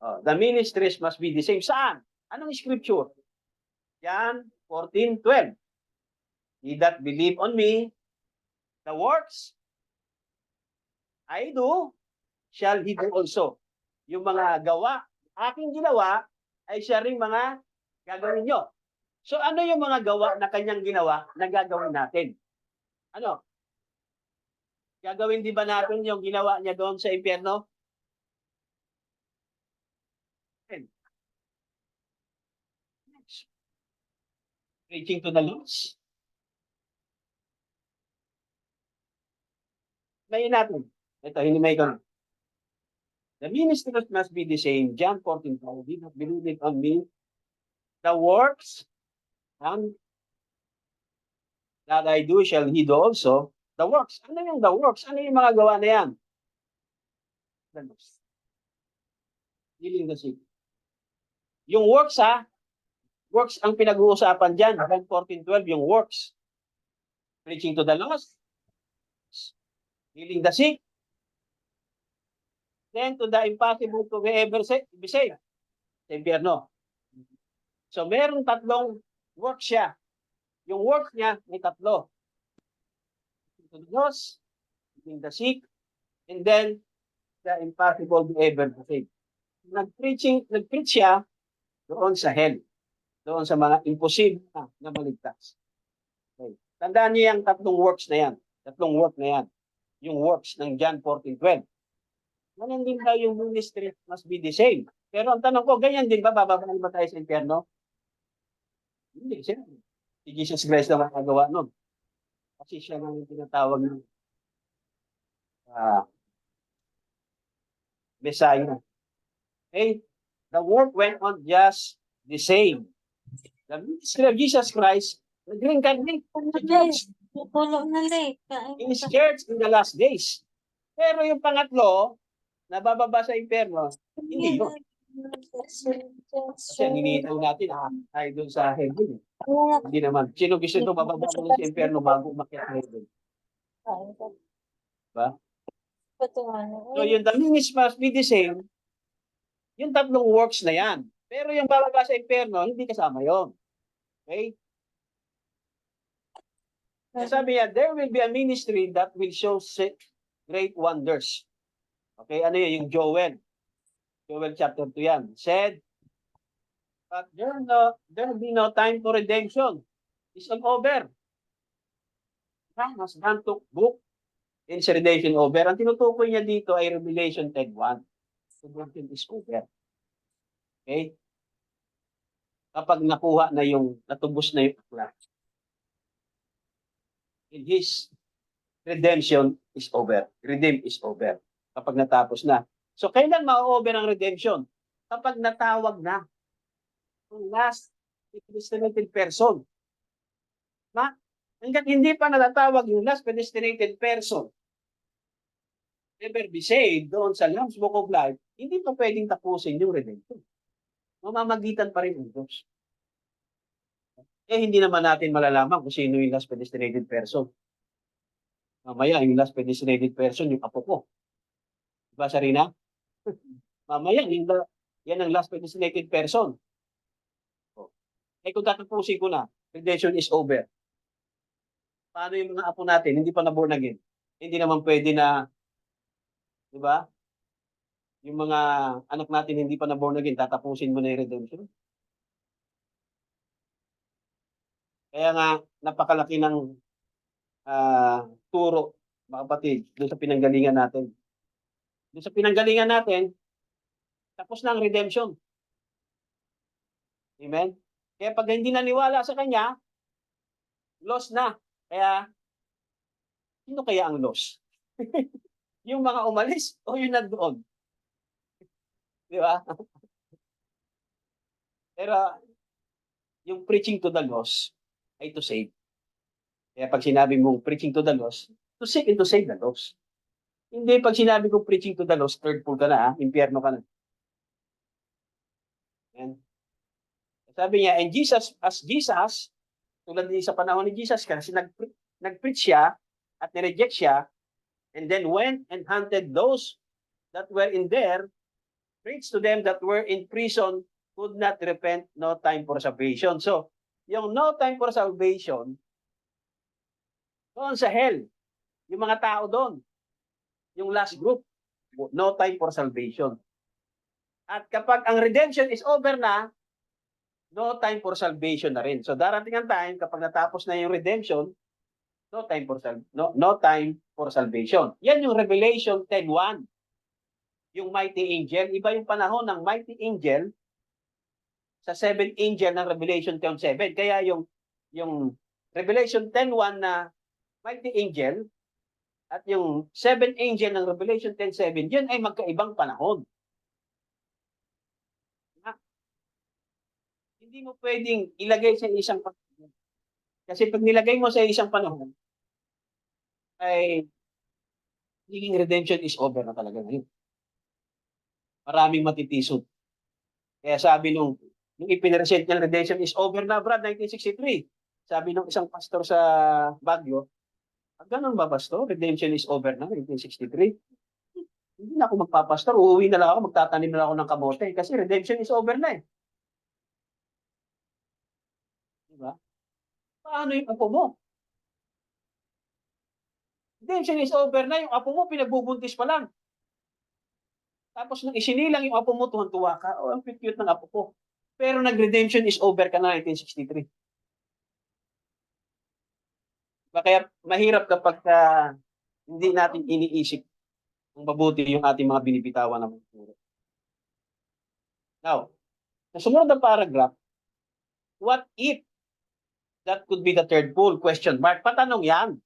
The ministries must be the same. Saan? Anong scripture? Yan, 14:12. He that believe on me, the works I do, shall he do also. Yung mga gawa, aking ginawa, ay siya ring mga gagawin nyo. So ano yung mga gawa na kanyang ginawa na gagawin natin? Ano? Gagawin din ba natin yung ginawa niya doon sa impyerno? Preaching to the lost. May natin. Ito, hindi may ko. The ministry must be the same. John 14:5, did not believe on me. The works and that I do shall he do also. The works. Ano yung the works? Ano yung mga gawa na yan? The works. Healing the sick. Yung works works ang pinag-uusapan dyan. John 14:12, yung works. Preaching to the lost. Healing the sick. Then to the impossible to be ever be saved. Sa impyerno. So merong tatlong works siya. Yung works niya may tatlo. To the lost, healing the sick, and then the impossible to ever be saved. Nag-preach siya doon sa hell. Doon sa mga imposible na maligtas. Okay. Tandaan niyo yung tatlong works na yan. Tatlong work na yan. Yung works ng John 14:12. Ganyan din daw yung ministry must be the same. Pero ang tanong ko, ganyan din ba? Bababaan ba tayo sa impyerno? Hindi. Siyempre. Si Jesus Christ na makagawa nun. Kasi siya nang tinatawag ng Messiah. Okay? The work went on just the same. The ministry of Jesus Christ, nag-reincarnate sa church. In His church in the last days. Pero yung pangatlo, nabababa sa impyerno, hindi yun. Kasi ninitaw natin, tayo dun sa heaven. Hindi naman. Sino gusto ito mababa mo sa impyerno bago umakyat sa heaven? Diba? So yung the ministry must be the same, yung tatlong works na yan. Pero yung bababa sa impyerno, hindi kasama yon. Okay? Sabi niya, there will be a ministry that will show great wonders. Okay, ano yun? Yung Joel. Joel chapter 2 yan. Said, but there will be no time for redemption. It's all over. Time has gone to book. It's redemption over. Ang tinutukoy niya dito ay Revelation 10:1. Redemption is over. Okay? Kapag nakuha na yung, natubos na yung akla. In His redemption is over. Redeem is over. Kapag natapos na. So, kailan ma-over ang redemption? Kapag natawag na ang last predestinated person. Hanggang hindi pa natatawag yung last predestinated person, never be saved doon sa Lamb's Book of Life, hindi pa pwedeng tapusin yung redemption. Mamamagitan pa rin ang Diyos. Hindi naman natin malalaman kung sino yung last predestinated person. Mamaya, yung last predestinated person, yung apo ko. Diba, Sarina? Mamaya, yan ang last predestinated person. Kung tatapusin ko na, redemption is over. Paano yung mga apo natin, hindi pa na born again? Hindi naman pwede na, di ba? Yung mga anak natin hindi pa na born again, tatapusin mo na yung redemption. Kaya nga, napakalaki ng turo, mga kapatid, doon sa pinanggalingan natin. Doon sa pinanggalingan natin, tapos na ang redemption. Amen? Kaya pag hindi naniwala sa Kanya, lost na. Kaya, sino kaya ang lost? Yung mga umalis o yung nandoon? Di ba? Pero, yung preaching to the lost ay to save. Kaya pag sinabi mong preaching to the lost, to seek and to save the lost. Hindi pag sinabi kong preaching to the lost, third pool ka na, impyerno ka na. Ayan. Sabi niya, and Jesus, as Jesus, tulad din sa panahon ni Jesus, kasi nag-preach siya at nireject siya, and then went and hunted those that were in there, preached to them that were in prison, could not repent, no time for salvation. So, yung no time for salvation, doon sa hell, yung mga tao doon, yung last group, no time for salvation. At kapag ang redemption is over na, no time for salvation na rin. So darating ang time, kapag natapos na yung redemption, no time for salvation. Yan yung Revelation 10:1. Yung mighty angel, iba yung panahon ng mighty angel sa seventh angel ng Revelation 10:7. Kaya yung Revelation 10:1 na mighty angel, at yung seventh angel ng Revelation 10:7, yun ay magkaibang panahon. Hindi mo pwedeng ilagay sa isang panahon. Kasi pag nilagay mo sa isang panahon, ay naging redemption is over na talaga ngayon. Maraming matitisod. Kaya sabi nung ipinresent niya, redemption is over na, Brad, 1963. Sabi nung isang pastor sa Baguio, ganun ba, pastor? Redemption is over na, 1963. Hindi na ako magpapastor. Uuwi na lang ako, magtatanim na lang ako ng kamote. Kasi redemption is over na eh. Diba? Paano yung apo mo? Redemption is over na, yung apo mo, pinagbubuntis pa lang. Tapos nung isinilang yung apo mo, tuwan-tuwa ka. Oh, ang cute ng apo ko. Pero nag-redemption is over ka na 1963. Kaya mahirap kapag hindi natin iniisip ang mabuti yung ating mga binibitawan ng mga. Now, sa sumunod na paragraph, what if that could be the third pole? Question mark. Patanong yan.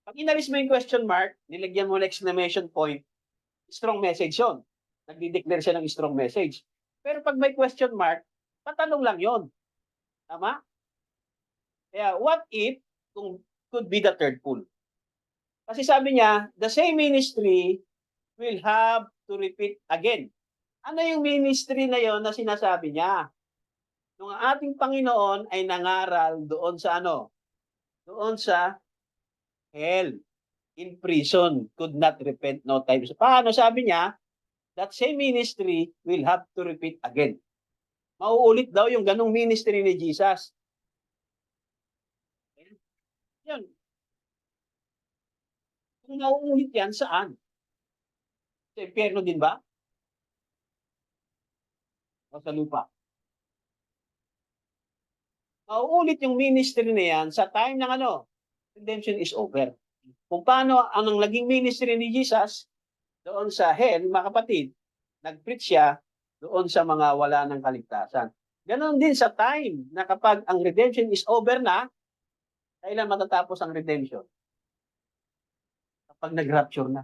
Pag inalis mo yung question mark, nilagyan mo ng exclamation point, strong message yun. Nagdi-declare siya ng strong message. Pero pag may question mark, patanong lang yon. Tama? Kaya what if kung could be the third pole? Kasi sabi niya, the same ministry will have to repeat again. Ano yung ministry na yon na sinasabi niya? Nung ating Panginoon ay nangaral doon sa ano? Doon sa hell, in prison, could not repent no time. So, paano sabi niya? That same ministry will have to repeat again. Mauulit daw yung ganong ministry ni Jesus. Yun. Kung mauulit yan, saan? Sa impyerno din ba? O sa lupa? Mauulit yung ministry na yan sa time ng ano? Redemption is over. Kung paano ang naging ministry ni Jesus doon sa hell, mga kapatid, nag-preach siya doon sa mga wala ng kaligtasan. Ganon din sa time na kapag ang redemption is over na, kailan matatapos ang redemption? Kapag nag-rapture na.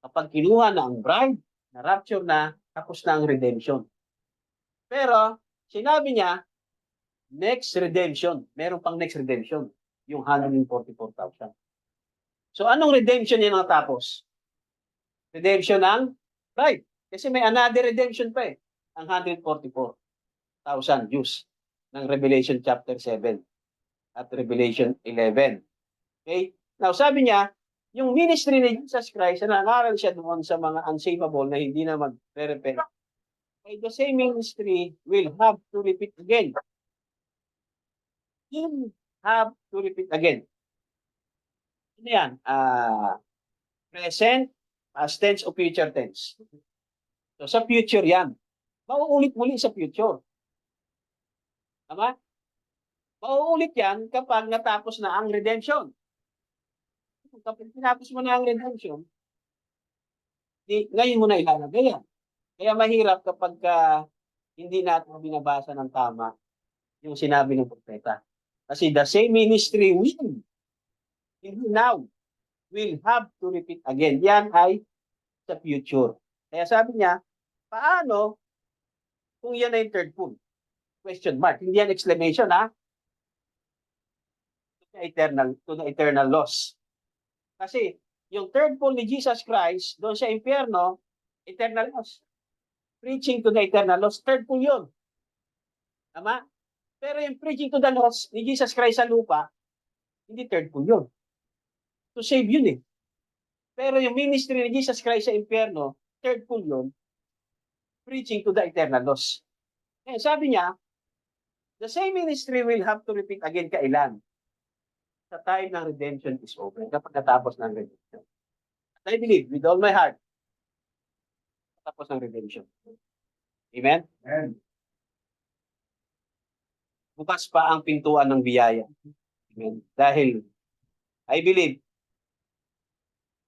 Kapag kinuha na ang bride, na-rapture na, tapos na ang redemption. Pero, sinabi niya, next redemption. Meron pang next redemption. Yung 144,000. So, anong redemption yan natapos? Redemption ng bride. Kasi may another redemption pa eh. Ang 144,000 Jews ng Revelation chapter 7 at Revelation 11. Okay? Now, sabi niya, yung ministry ni Jesus Christ, na nangaral siya doon sa mga unsavable na hindi na mag-repent, ay the same ministry will have to repeat again. Will have to repeat again. Ano yan? Present, past tense o future tense. So, sa future yan. Mauulit muli sa future. Tama? Mauulit yan kapag natapos na ang redemption. Kapag tinapos mo na ang redemption, ngayon mo na ilalagay yan. Kaya mahirap kapag hindi natin binabasa ng tama yung sinabi ng propeta. Kasi the same ministry will, hindi now, will have to repeat again. Yan ay sa future. Kaya sabi niya, paano kung yan ay third pole? Question mark. Hindi yan exclamation, ha? To the eternal loss. Kasi yung third pole ni Jesus Christ, doon sa impyerno, eternal loss. Preaching to the eternal loss, third pole yun. Tama? Pero yung preaching to the loss ni Jesus Christ sa lupa, hindi third pole yun. To save yun eh. Pero yung ministry ni Jesus Christ sa impyerno, third pole yun, preaching to the eternal loss. Eh, sabi niya, the same ministry will have to repeat again kailan? Sa time ng redemption is over. Kapag natapos ng redemption. I believe with all my heart, natapos ng redemption. Amen? Amen. Bukas pa ang pintuan ng biyaya. Amen. Dahil, I believe,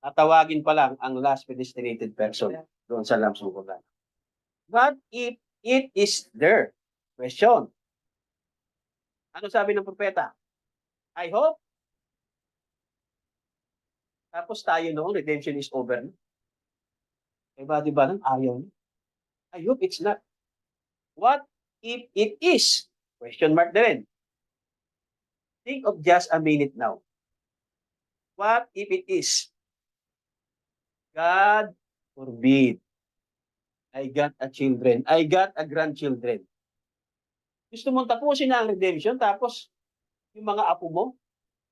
tatawagin pa lang ang last predestinated person doon sa Lamb's Book of Life. But if it is there, question. Ano sabi ng propeta? I hope Tapos tayo noon, redemption is over na. Diba, di ba, ayaw niya. I hope it's not. What if it is? Question mark na rin. Think of just a minute now. What if it is? God forbid. I got a children. I got a grandchildren. Gusto mong tapusin na ang redemption, tapos yung mga apo mo,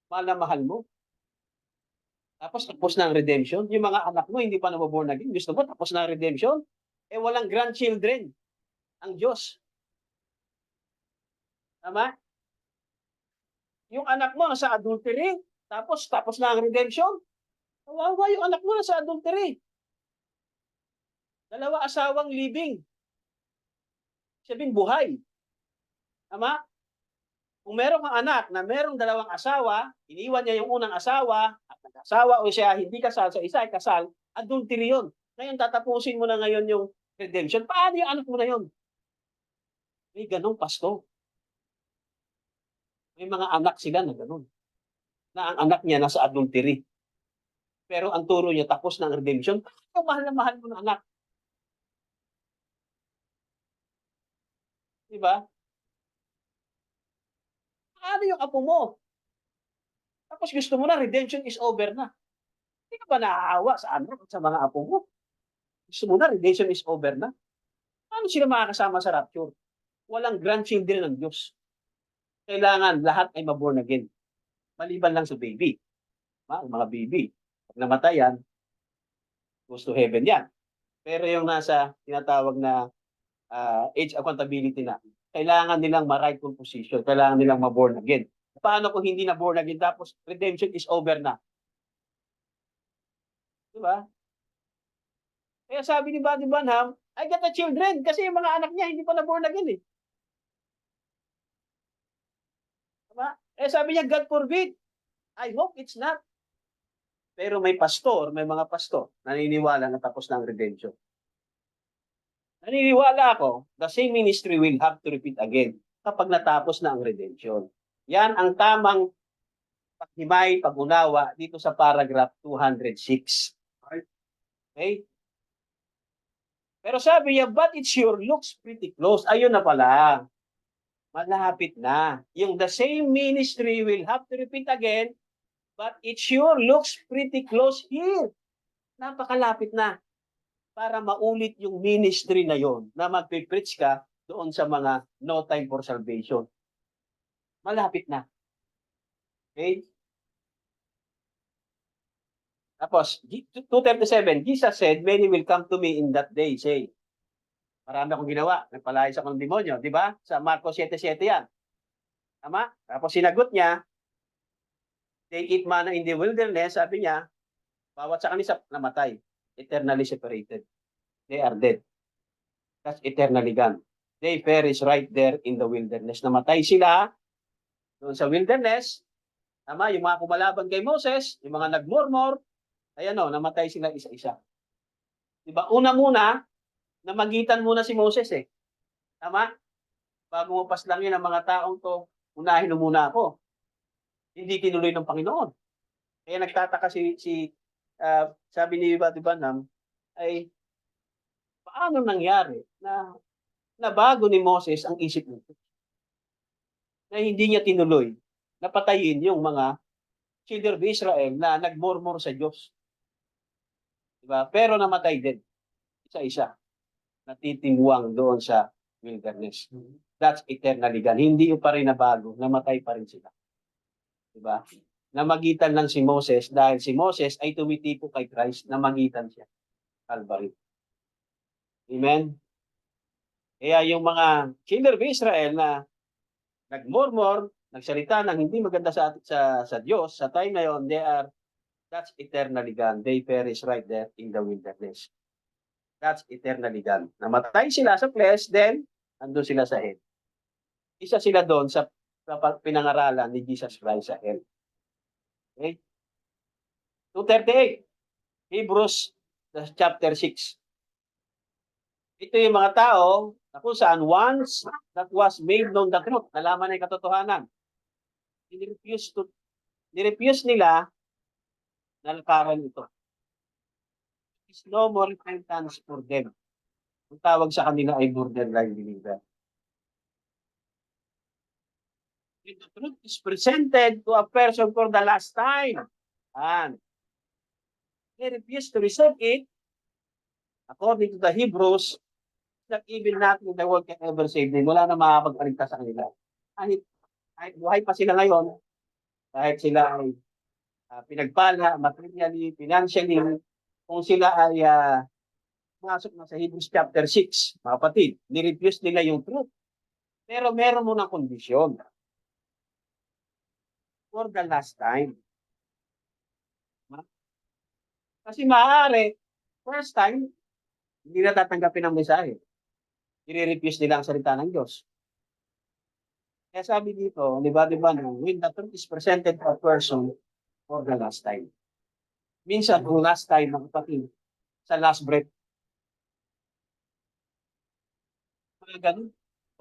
mahal na mahal mo. Tapos tapos na ang redemption. Yung mga anak mo, hindi pa nababorn again. Gusto mo tapos na ang redemption? Eh, walang grandchildren ang Diyos. Tama? Yung anak mo nasa adultery, tapos na ang redemption. Kawawa yung anak mo nasa adultery. Dalawa asawang living. Sabihin buhay. Tama? Kung meron kang anak na merong dalawang asawa, iniwan niya yung unang asawa, at nag-asawa o siya hindi kasal sa isa ay kasal, adultery yun. Ngayon tatapusin mo na ngayon yung redemption. Paano yung anak mo na yun? May ganong pasto. May mga anak sila na ganon. Na ang anak niya nasa adultery. Pero ang turo niya tapos na ang redemption. Yung mahal na mahal mo na anak. Diba? Ano yung apo mo? Tapos gusto mo na, redemption is over na. Hindi ka ba naaawa sa anak at sa mga apo mo? Gusto mo na, redemption is over na. Paano sila makakasama sa rapture? Walang grandchildren ng Diyos. Kailangan lahat ay maborn again. Maliban lang sa baby. Mga baby. Pag namatay yan, goes to heaven yan. Pero yung nasa tinatawag na age accountability na, kailangan nilang ma-rightful position. Kailangan nilang ma-born again. Paano kung hindi na born again tapos redemption is over na? Diba? Kaya sabi ni Buddy Branham, I got the children kasi yung mga anak niya hindi pa na born again eh. Diba? Eh sabi niya, God forbid. I hope it's not. Pero may mga pastor, naniniwala na tapos na ang redemption. Naniniwala ako, the same ministry will have to repeat again kapag natapos na ang redemption. Yan ang tamang paghimay, pag-unawa dito sa paragraph 206. Okay? Pero sabi niya, but it sure looks pretty close. Ayun na pala. Malapit na. Yung the same ministry will have to repeat again, but it sure looks pretty close here. Napakalapit na. Para maulit yung ministry na yon na magpipreach ka doon sa mga no time for salvation. Malapit na. Okay? Tapos, 2:37, Jesus said, many will come to me in that day, say. Marami akong ginawa. Nagpalayas ako ng demonyo. Di ba? Sa Marcos 7:7 yan. Tama? Tapos sinagot niya, they eat manna in the wilderness, sabi niya, bawat sa kanila namatay. Eternally separated. They are dead. That's eternally gone. They perish right there in the wilderness. Namatay sila doon sa wilderness. Tama? Yung mga kumalaban kay Moses, yung mga nagmurmur, ayan o, namatay sila isa-isa. Diba? Una muna, namagitan muna si Moses eh. Tama? Bago mapas lang yun ang mga taong to, unahin mo muna ako. Hindi tinuloy ng Panginoon. Kaya nagtataka sabi ni Buddy Branham, ay paano nangyari na bago ni Moses ang isip nito? Na hindi niya tinuloy na patayin yung mga children of Israel na nagmurmur sa Diyos. Diba? Pero namatay din. Isa-isa. Natitingwang doon sa wilderness. That's eternally gone. Hindi yung pa rin na bago. Namatay pa rin sila. Diba? Namagitan lang si Moses dahil si Moses ay tumitipo kay Christ. Namagitan siya. Calvary. Amen? Kaya yung mga children of Israel na nagmurmur, nagsalita ng hindi maganda sa Diyos, sa time na yon, that's eternally gone. They perish right there in the wilderness. That's eternally gone. Namatay sila sa flesh, then andun sila sa hell. Isa sila doon sa pinangaralan ni Jesus Christ sa hell. Okay? 2:38. Hebrews chapter 6. Ito yung mga tao na kung saan once that was made known the truth, nalaman na yung katotohanan. Nirefuse nila nalakaran ito. Is no more repentance for them. Ang tawag sa kanila ay borderline believer. If the truth is presented to a person for the last time, and they refuse to receive it, according to the Hebrews, that even nothing in the world can ever save them. Wala na makakapagpaligtas sa kanila. Kahit buhay pa sila ngayon, kahit sila ay pinagpala, materially, financially, kung sila ay masok na sa Hebrews chapter 6, mga kapatid, nirefuse nila yung truth. Pero meron mo ng kondisyon. For the last time. Kasi maaari, first time, hindi na tatanggapin ang mensahe. I-refuse nila ang salita ng Diyos. Kaya sabi dito, di ba, when the truth is presented to a person for the last time. Minsan, ang last time, mga kapatid, sa last breath. Mga ganun.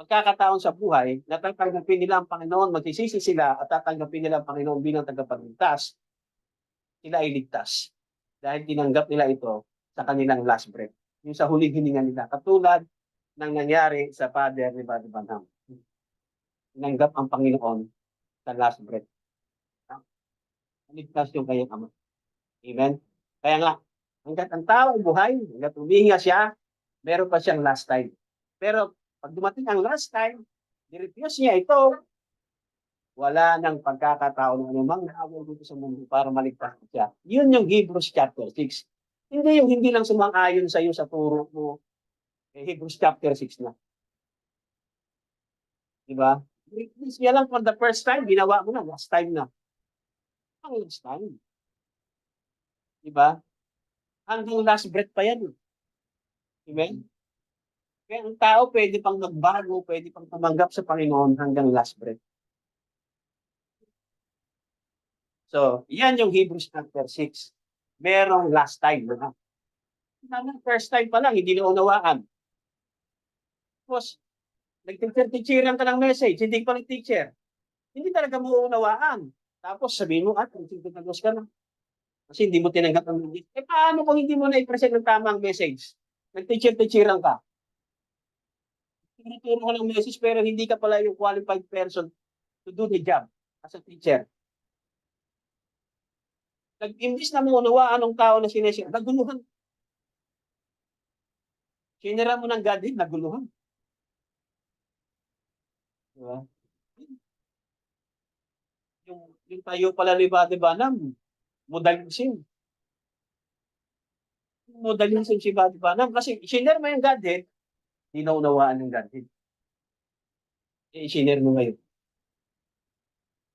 Magkakataon sa buhay, na tatanggapin nila ang Panginoon, magsisisi sila at tatanggapin nila ang Panginoon bilang tagapagligtas, sila ay ligtas. Dahil tinanggap nila ito sa kanilang last breath. Yung sa huling hininga nila. Katulad ng nangyari sa father ni Brother Branham. Tinanggap ang Panginoon sa last breath. Ligtas yung kanyang ama. Amen? Kaya nga, hanggat ang tao ay buhay, hanggat humihinga siya, meron pa siyang last time. Pero pag dumating ang last time, nirefuse niya ito, wala nang pagkakataon ng anumang naawa dito sa mundo para maligtas siya. Yun yung Hebrews chapter 6. Hindi yung hindi lang sumang-ayon sa iyo sa turo mo. Hebrews chapter 6 na. Diba? Release niya lang for the first time, ginawa mo na, last time na. Ang last time. Diba? Hanggang last breath pa yan. Amen? Kaya ang tao pwede pang magbago, pwede pang tumanggap sa Panginoon hanggang last breath. So, yan yung Hebrews chapter 6. Merong last time. Diba? First time pa lang, hindi na unawaan. Tapos, nag-teacher-teacheran ka ng message, hindi pa nag-teacher. Hindi talaga mo unawaan. Tapos sabihin mo, teacher ka na. Kasi hindi mo tinanggap ang message. Paano kung hindi mo na-present ng tamang message? Nag-teacher-teacheran ka. Tinuturo ka ng message pero hindi ka pala yung qualified person to do the job as a teacher. Imbis na mo unawaan ng tao na sineshare, naguluhan. Sinira mo ng Godhead, naguluhan. Diba? Yung tayo pala ni Brother Branham, modalism. Modalism si Brother Branham kasi sinira mo yung Godhead, hindi na unawaan yung Godhead. Sinira mo ngayon.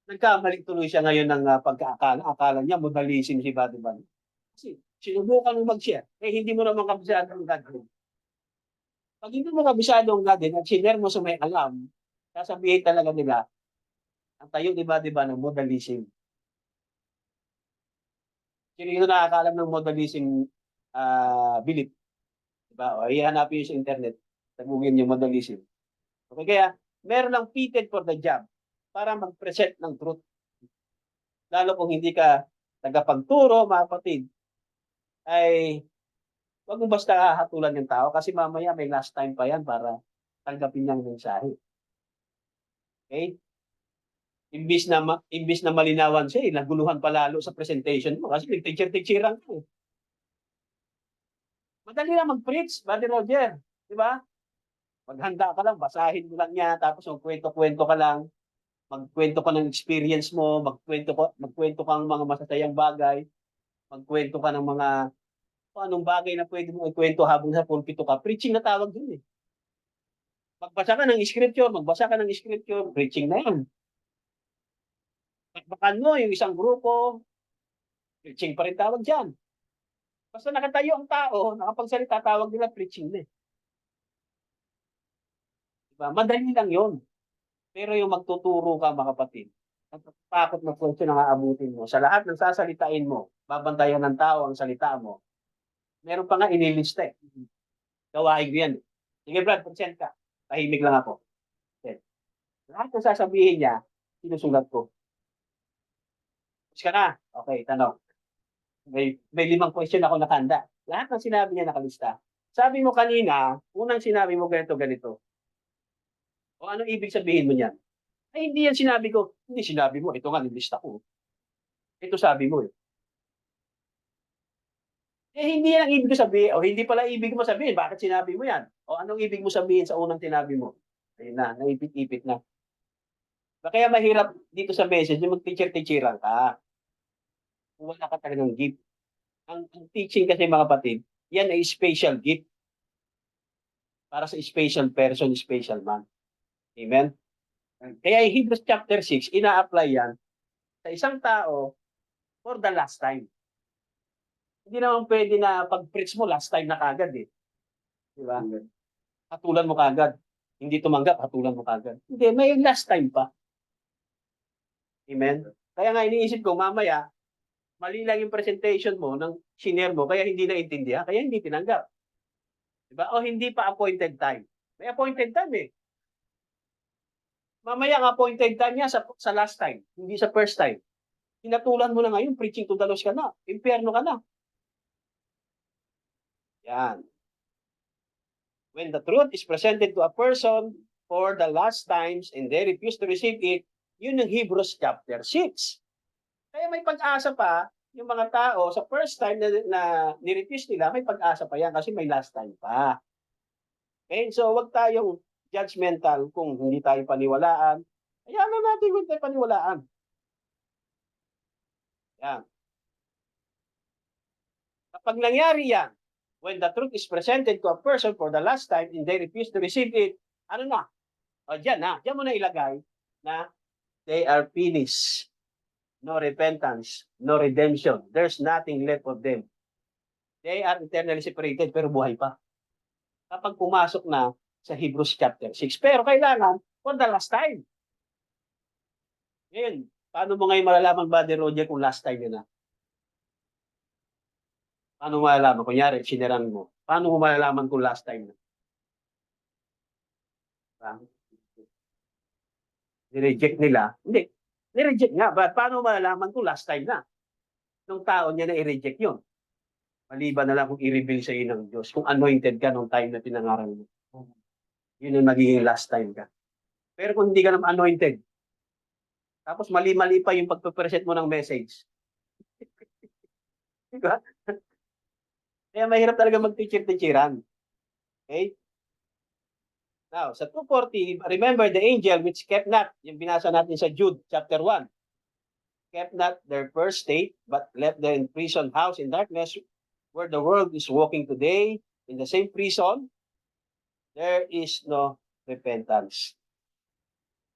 Nagkamali tuloy siya ngayon ng pagkaakala. Akala niya modalism si Brother Branham. Kasi sinubukan mo mag-share, hindi mo naman kabisado ang Godhead. Pag hindi mo kabisado ang Godhead at sinare mo sa may alam, sasabihin talaga nila, ang tayo, di ba, ng modalism. Sino yung nakakalam ng modalism belief? Diba? O, ihanapin nyo sa internet, tagugin yung modalism. Okay, kaya, meron lang fitted for the job para mag-present ng truth. Lalo kung hindi ka tagapagturo, mga kapatid, ay wag mo basta hatulan yung tao kasi mamaya may last time pa yan para tanggapin niyang mensahe. Okay? Imbis na malinawan siya, naguluhan pa lalo sa presentation mo kasi nag-teacher-teacheran ka. Madali lang mag-preach, Brother Roger. Di ba? Maghanda ka lang, basahin mo lang niya, tapos magkwento-kwento ka lang, magkwento ka ng experience mo, magkwento ka ng mga masasayang bagay, magkwento ka ng mga anong bagay na pwede mo ikwento habang sa pulpito ka. Preaching na tawag dun eh. Magbasa ka ng scripture, preaching na yan. Bakbakan mo yung isang grupo, preaching pa rin tawag dyan. Basta nakatayo ang tao, nakapagsalita, tawag nila preaching na eh. Diba? Madali lang yon. Pero yung magtuturo ka, mga kapatid, takot na question ang aabutin mo. Sa lahat ng sasalitain mo, babantayan ng tao ang salita mo. Meron pa nga inilista eh. Gawain ko yan. Sige Brad, present ka. Tahimik lang ako. Okay. Lahat ng sasabihin niya, sinusulat ko. Tapos ka na. Okay, tanong. May 5 question ako nakahanda. Lahat ng sinabi niya nakalista. Sabi mo kanina, unang sinabi mo ganito, ganito. O anong ibig sabihin mo niyan? Ay, hindi yan sinabi ko. Hindi sinabi mo. Ito nga, nilista ko. Ito sabi mo eh. Hindi yan ang ibig ko sabihin. O hindi pala ibig mo sabihin. Bakit sinabi mo yan? O anong ibig mo sabihin sa unang sinabi mo? Ayun na, naipit-ipit na. Kaya mahirap dito sa message, yung mag-teacher-teacheran ka. Kung wala ka talagang gift. Ang teaching kasi mga kapatid, yan ay special gift. Para sa special person, special man. Amen? Kaya yung Hebrews chapter 6, ina-apply yan sa isang tao for the last time. Hindi naman pwede na pag-preach mo, last time na kagad eh. Di ba? Hatulan mo kagad. Hindi tumanggap, hatulan mo kagad. Hindi, may last time pa. Amen? Kaya nga iniisip ko, mamaya, mali lang yung presentation mo ng senior mo, kaya hindi naintindihan, kaya hindi tinanggap. Diba? O hindi pa appointed time. May appointed time eh. Mamaya ang appointed time niya sa last time, hindi sa first time. Hinatulan mo na ngayon, preaching to the lost ka na. Impyerno ka na. Yan. When the truth is presented to a person for the last times and they refuse to receive it, yun ang Hebrews chapter 6. Kaya may pag-asa pa, yung mga tao, sa first time na nirefuse nila, may pag-asa pa yan kasi may last time pa. Okay, so wag tayong judgmental kung hindi tayo paniwalaan. Hayaan na natin kung tayo paniwalaan. Yan. Kapag nangyari yan, when the truth is presented to a person for the last time and they refuse to receive it, ano na? O dyan na, dyan mo na ilagay na they are finished. No repentance, no redemption. There's nothing left of them. They are eternally separated pero buhay pa. Kapag pumasok na sa Hebrews chapter 6. Pero kailangan for the last time. Ngayon, paano mo ngayon malalaman, Brother Roger, kung last time yun na? Paano mo malalaman? Kunyari, siniran mo. Paano mo malalaman kung last time na? Nireject nila? Hindi. Nireject nga. But paano mo malalaman kung last time na? Nung tao niya na i-reject yun. Maliban na lang kung i-reveal sa iyo ng Diyos. Kung anointed ka nung time na pinangaral mo. Yun yung magiging last time ka. Pero kung hindi ka naman anointed, tapos mali-mali pa yung pagpapresent mo ng message. Diba? Kaya mahirap talaga mag-teacher-teacheran. Okay? Now, sa 2:40, remember the angel which kept not, yung binasa natin sa Jude chapter 1, kept not their first state, but left them in prison house in darkness, where the world is walking today, in the same prison, there is no repentance.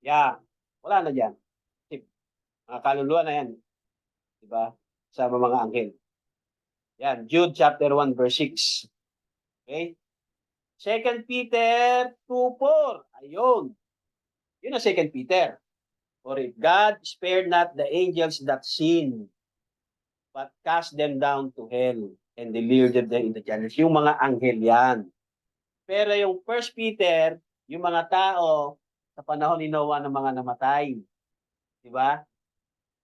Yeah, wala na dyan. Mga kaluluwa na yan. Diba? Sa mga anghel. Yan, Jude chapter 1 verse 6. Okay? 2 Peter 2:4. Ayun. Yun ang 2 Peter. For if God spared not the angels that sinned, but cast them down to hell and delivered them into judgment. Yung mga anghel yan. Pero yung 1 Peter, yung mga tao sa panahon ni Noah ng mga namatay. Diba?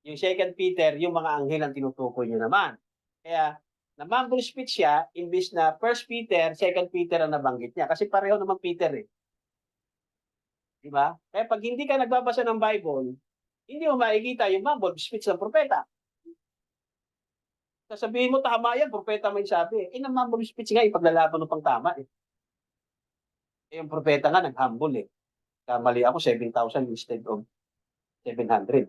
Yung 2 Peter, yung mga anghel ang tinutukoy nyo naman. Kaya, na-mumble speech siya, imbis na 1 Peter, 2 Peter ang nabanggit niya. Kasi pareho naman Peter eh. Diba? Kaya pag hindi ka nagbabasa ng Bible, hindi mo makikita yung mumble speech ng propeta. Sasabihin mo, tama yan, propeta may sabi. Na-mumble speech nga, ipaglalaban ng pang tama eh. Yung propeta nga, nag-humble eh. Kamali ako, 7,000 instead of 700.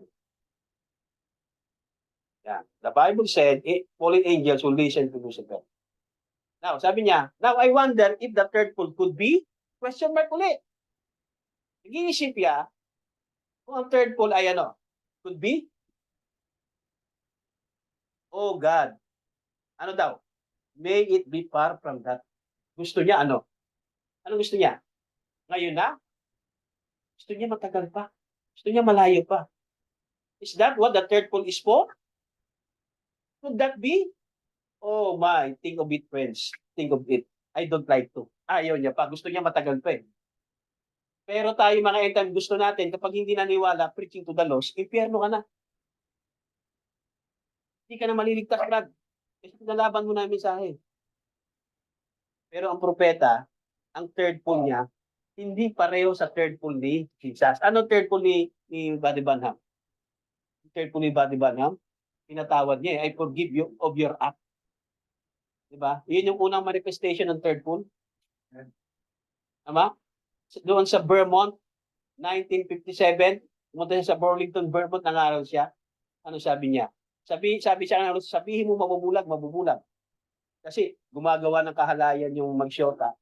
Yeah. The Bible said, fallen angels will listen to Lucifer. Now, sabi niya, now I wonder if the third fool could be? Question mark ulit. Nag-iisip niya, kung ang third fool ay ano, could be? Oh God. Ano daw? May it be far from that. Gusto niya ano? Ano gusto niya? Ngayon na? Gusto niya matagal pa. Gusto niya malayo pa. Is that what the third fool is for? Could that be? Oh my, think of it, friends. Think of it. I don't like to. Ayaw niya pa. Gusto niya matagal pa eh. Pero tayo mga end time, gusto natin, kapag hindi naniwala, preaching to the lost, impyerno ka na. Hindi ka na maliligtas, Brad. Kasi nalaban mo na yung mensahe. Pero ang propeta, ang third pull niya, hindi pareho sa third pull ni Jesus. Ano third pull ni Buddy Branham? Third pull ni Buddy Branham, pinatawad niya, I forgive you of your act. Diba? Yun yung unang manifestation ng third pull. Tama? Doon sa Vermont, 1957, pumunta siya sa Burlington, Vermont, nangaral siya. Ano sabi niya? Sabi siya, sabihin mo mabubulag, mabubulag. Kasi gumagawa ng kahalayan yung magsyota.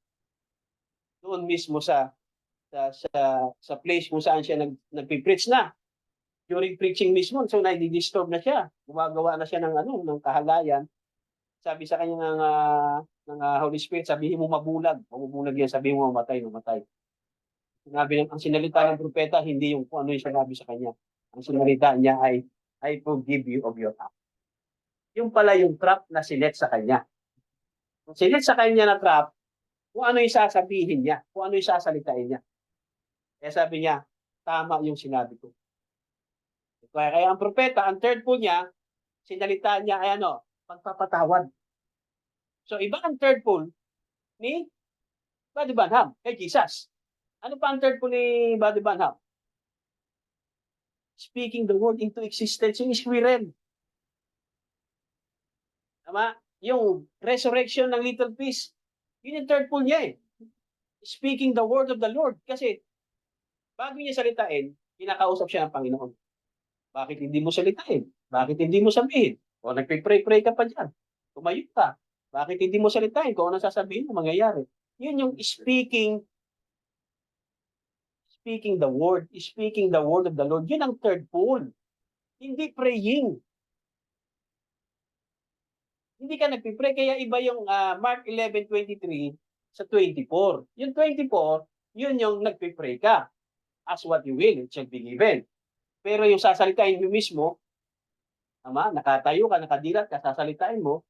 Doon mismo sa place kung saan siya nagpi-preach na. During preaching mismo, so nadi-disturb na siya. Gumagawa na siya ng kahalayan. Sabi sa kanya ng Holy Spirit, sabihin mo mabulag. Mabubulag yan, sabihin mo mamatay, mamatay. Ang sinalita ng propeta, hindi yung kung ano yung sinabi sa kanya. Ang sinalita niya ay, I forgive you of your act. Yung pala yung trap na sinet sa kanya. Kung sinet sa kanya na trap, kung ano yung sasabihin niya, kung ano yung sasalitain niya. Kaya sabi niya, tama yung sinabi ko. Kaya ang propeta, ang third po niya, sinalita niya ay pagpapatawad. So iba ang third pull ni Buddy Branham kay Jesus. Ano pa ang third pull ni Buddy Branham? Speaking the word into existence, yung squirrel. Tama? Yung resurrection ng little fish, yun yung third pull niya eh. Speaking the word of the Lord. Kasi bago niya salitain, kinakausap siya ng Panginoon. Bakit hindi mo salitain? Bakit hindi mo sabihin? O nagpipray-pray ka pa dyan. Tumayo ka. Bakit hindi mo salitain? Kung ano sasabihin mo, mangyayari. Yun yung speaking the word of the Lord. Yun ang third pull. Hindi praying. Hindi ka nagpipray. Kaya iba yung Mark 11:23 sa 24. Yung 24, yun yung nagpipray ka. Ask what you will, it shall be given. Pero yung sasalitain mo mismo, nakatayo ka, nakadilat ka, sasalitain mo,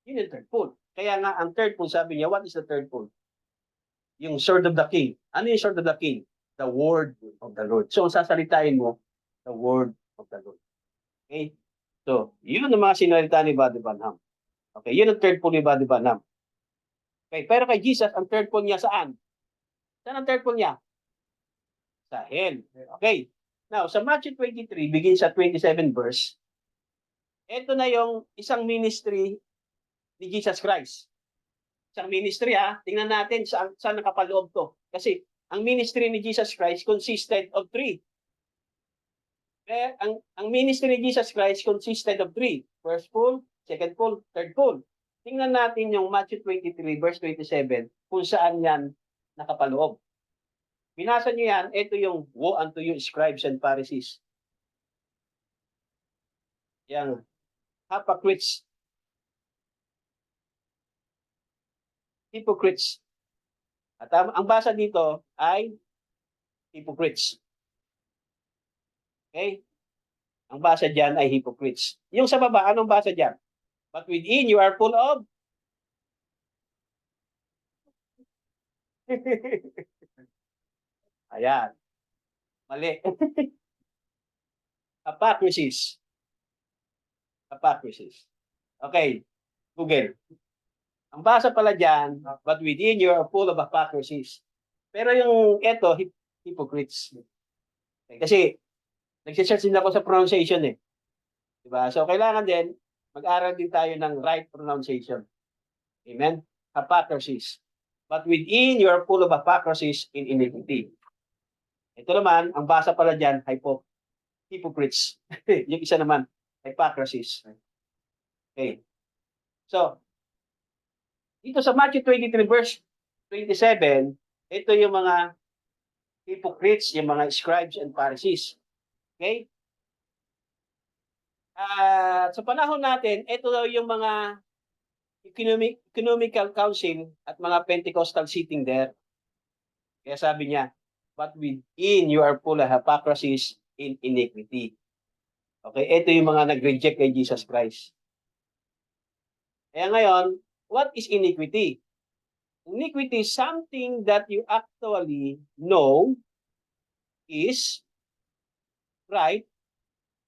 yun yung third pull. Kaya nga, ang third pull, sabi niya, what is the third pull? Yung sword of the king. Ano yung sword of the king? The word of the Lord. So, ang sasalitain mo, the word of the Lord. Okay? So, yun ang mga sinalita ni Buddy Branham. Okay, yun ang third pull ni Buddy Branham. Okay, pero kay Jesus, ang third pull niya saan? Saan ang third pull niya? Sa hell. Okay. Now, sa Matthew 23, begin sa 27 verse, ito na yung isang ministry ni Jesus Christ. Isang ministry tingnan natin saan nakapaloob to. Kasi ang ministry ni Jesus Christ consisted of three. Ang ministry ni Jesus Christ consisted of three. First pull, second pull, third pull. Tingnan natin yung Matthew 23 verse 27 kung saan yan nakapaloob. Binasa niyo yan, ito yung woe unto you scribes and Pharisees. Yan. Hypocrites. Hypocrites. At ang basa dito ay hypocrites. Okay? Ang basa dyan ay hypocrites. Yung sa baba, anong basa dyan? But within you are full of ayan. Mali. Hypocrisies. Hypocrisies. Okay. Google. Ang basa pala dyan, but within you are full of hypocrisies. Pero yung eto, hypocrites. Okay. Kasi, nagsisearch din ako sa pronunciation eh. Diba? So, kailangan din, mag-aral din tayo ng right pronunciation. Amen? Hypocrisies. But within you are full of hypocrisies in iniquity. Ito naman, ang basa pala dyan, hypocrites. Yung isa naman, hypocrisies. Okay. So, dito sa Matthew 23 verse 27, ito yung mga hypocrites, yung mga scribes and Pharisees. Okay? Sa panahon natin, ito yung mga economical council at mga Pentecostal sitting there. Kaya sabi niya, but within you are full of hypocrisies in iniquity. Okay, ito yung mga nag-reject kay Jesus Christ. Kaya ngayon, what is iniquity? Iniquity is something that you actually know is right,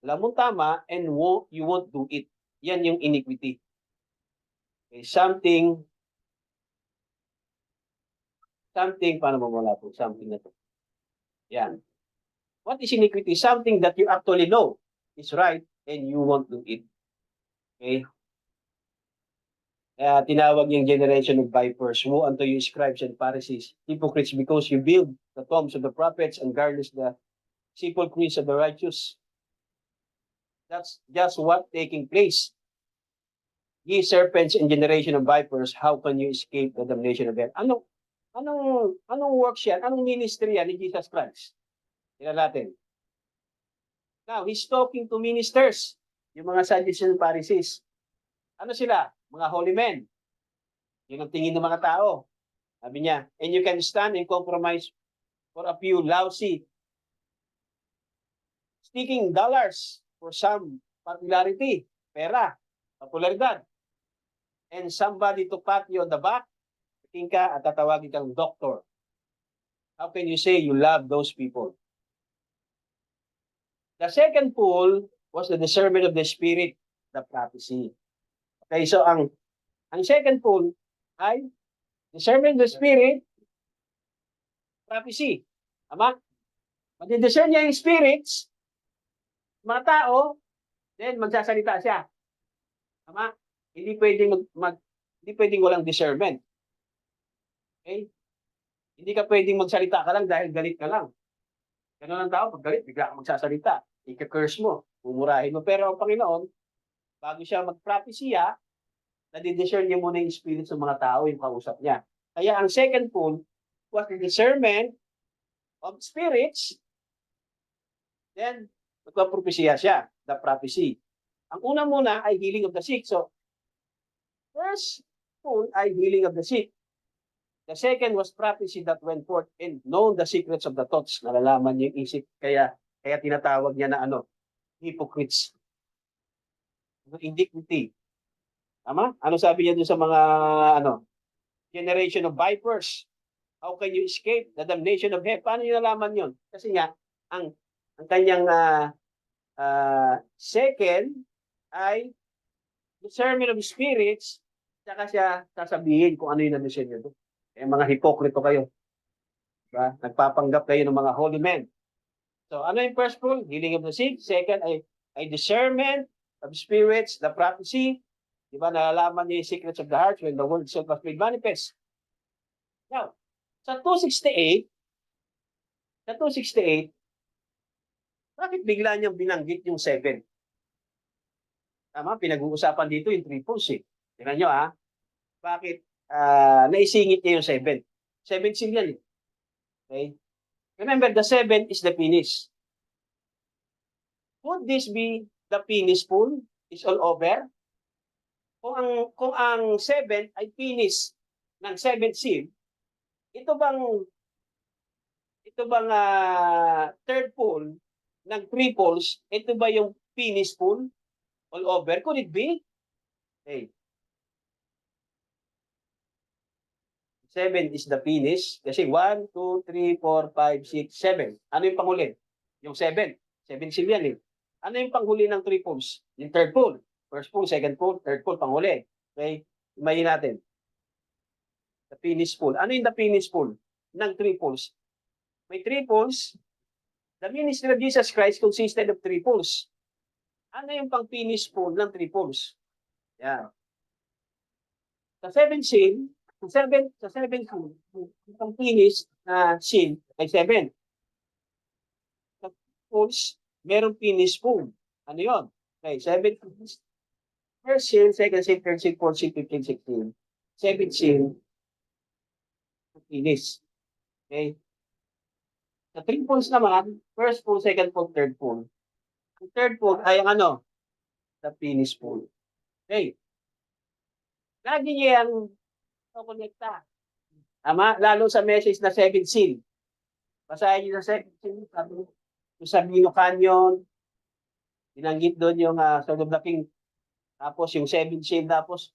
alam mo tama, and you won't do it. Yan yung iniquity. Okay, something, paano mo wala po? Something na to. Yan. What is iniquity? Something that you actually know is right and you won't do it. Okay? Kaya tinawag yung generation of vipers. Woe unto you, scribes and Pharisees, hypocrites, because you build the tombs of the prophets and garnish the sepulchres of the righteous. That's just what taking place. Ye serpents and generation of vipers, how can you escape the damnation of hell? Anong works yan? Anong ministry yan ni Jesus Christ? Tingnan natin. Now, he's talking to ministers, yung mga Sadducees and Pharisees. Ano sila? Mga holy men. Yun ang tingin ng mga tao. Sabi niya, and you can stand and compromise for a few lousy, sticking dollars for some popularity, pera, popularidad, and somebody to pat you on the back, tingin ka at tatawagin kang doctor. How can you say you love those people? The second pool was the discernment of the spirit, the prophecy. Okay, so ang second pool ay discernment of the spirit, prophecy. Tama? Madi-discern niya yung spirits, mga tao, then magsasalita siya. Tama? Hindi pwedeng hindi pwedeng walang discernment. Okay? Hindi ka pwedeng magsalita ka lang dahil galit ka lang. Ganun ang tao, pag galit, bigla ka magsasalita. Ika-curse mo, umurahin mo. Pero ang Panginoon, bago siya mag-prophecy, nadi-discern niya muna yung spirit ng mga tao, yung kausap niya. Kaya ang second pool was the discernment of spirits. Then, magpapropesya siya, the prophecy. Ang una muna ay healing of the sick. So, first pool ay healing of the sick. The second was prophecy that went forth and known the secrets of the thoughts. Nalalaman niya yung isip. Kaya tinatawag niya na hypocrites. Iniquity. Tama? Ano sabi niya dun sa mga generation of vipers? How can you escape the damnation of hell? Paano niyo nalaman yun? Kasi nga, ang kanyang second ay discernment of spirits, saka siya sasabihin kung ano yung na-discern niya doon. Mga hipokrito kayo. Diba? Nagpapanggap kayo ng mga holy men. So, ano yung first pool? Healing of the sick. Second ay discernment of spirits, the prophecy. Diba? Nalalaman niya yung secrets of the heart when the word itself was made manifest. Now, sa 268, bakit bigla niyang binanggit yung 7? Tama, pinag-uusapan dito yung triples eh. Tingnan nyo bakit naisingit niya yung 7? 7 seal yan eh. Okay? Remember, the 7 is the penis. Would this be the penis pool? Is all over? Kung ang 7 ay penis ng 7th seal, ito bang third pool ng triples, ito ba yung penis pool? All over? Could it be? Okay. 7 is the penis. Kasi 1, 2, 3, 4, 5, 6, 7. Ano yung panghuli? Yung 7. 7 seal yan eh. Ano yung panghuli ng triples? Yung third pool. First pool, second pool, third pool, panghuli. Okay? Imayin natin. The penis pool. Ano yung the penis pool ng triples? May triples. The ministry of Jesus Christ consisted of triples. Ano yung pang penis pool ng triples? Yan. Sa 7 seal, sa 7 seal, ang penis na seal ay 7. Sa pools, merong penis pool. Ano yun? Okay, 7 pools. First seal, second seal, third seal, fourth seal, 15, 16. 7 seal, penis. Okay? Sa 3 pools naman, first pool, second pool, third pool. Ang third pool ay ang the penis pool. Okay. Lagi niya yung konekta. Tama? Lalo sa message na 7 seal. Basahin niyo sa 7 seal. Yung Sabino Canyon. Binanggit doon yung Sword of the King. Tapos yung 7 seal. Tapos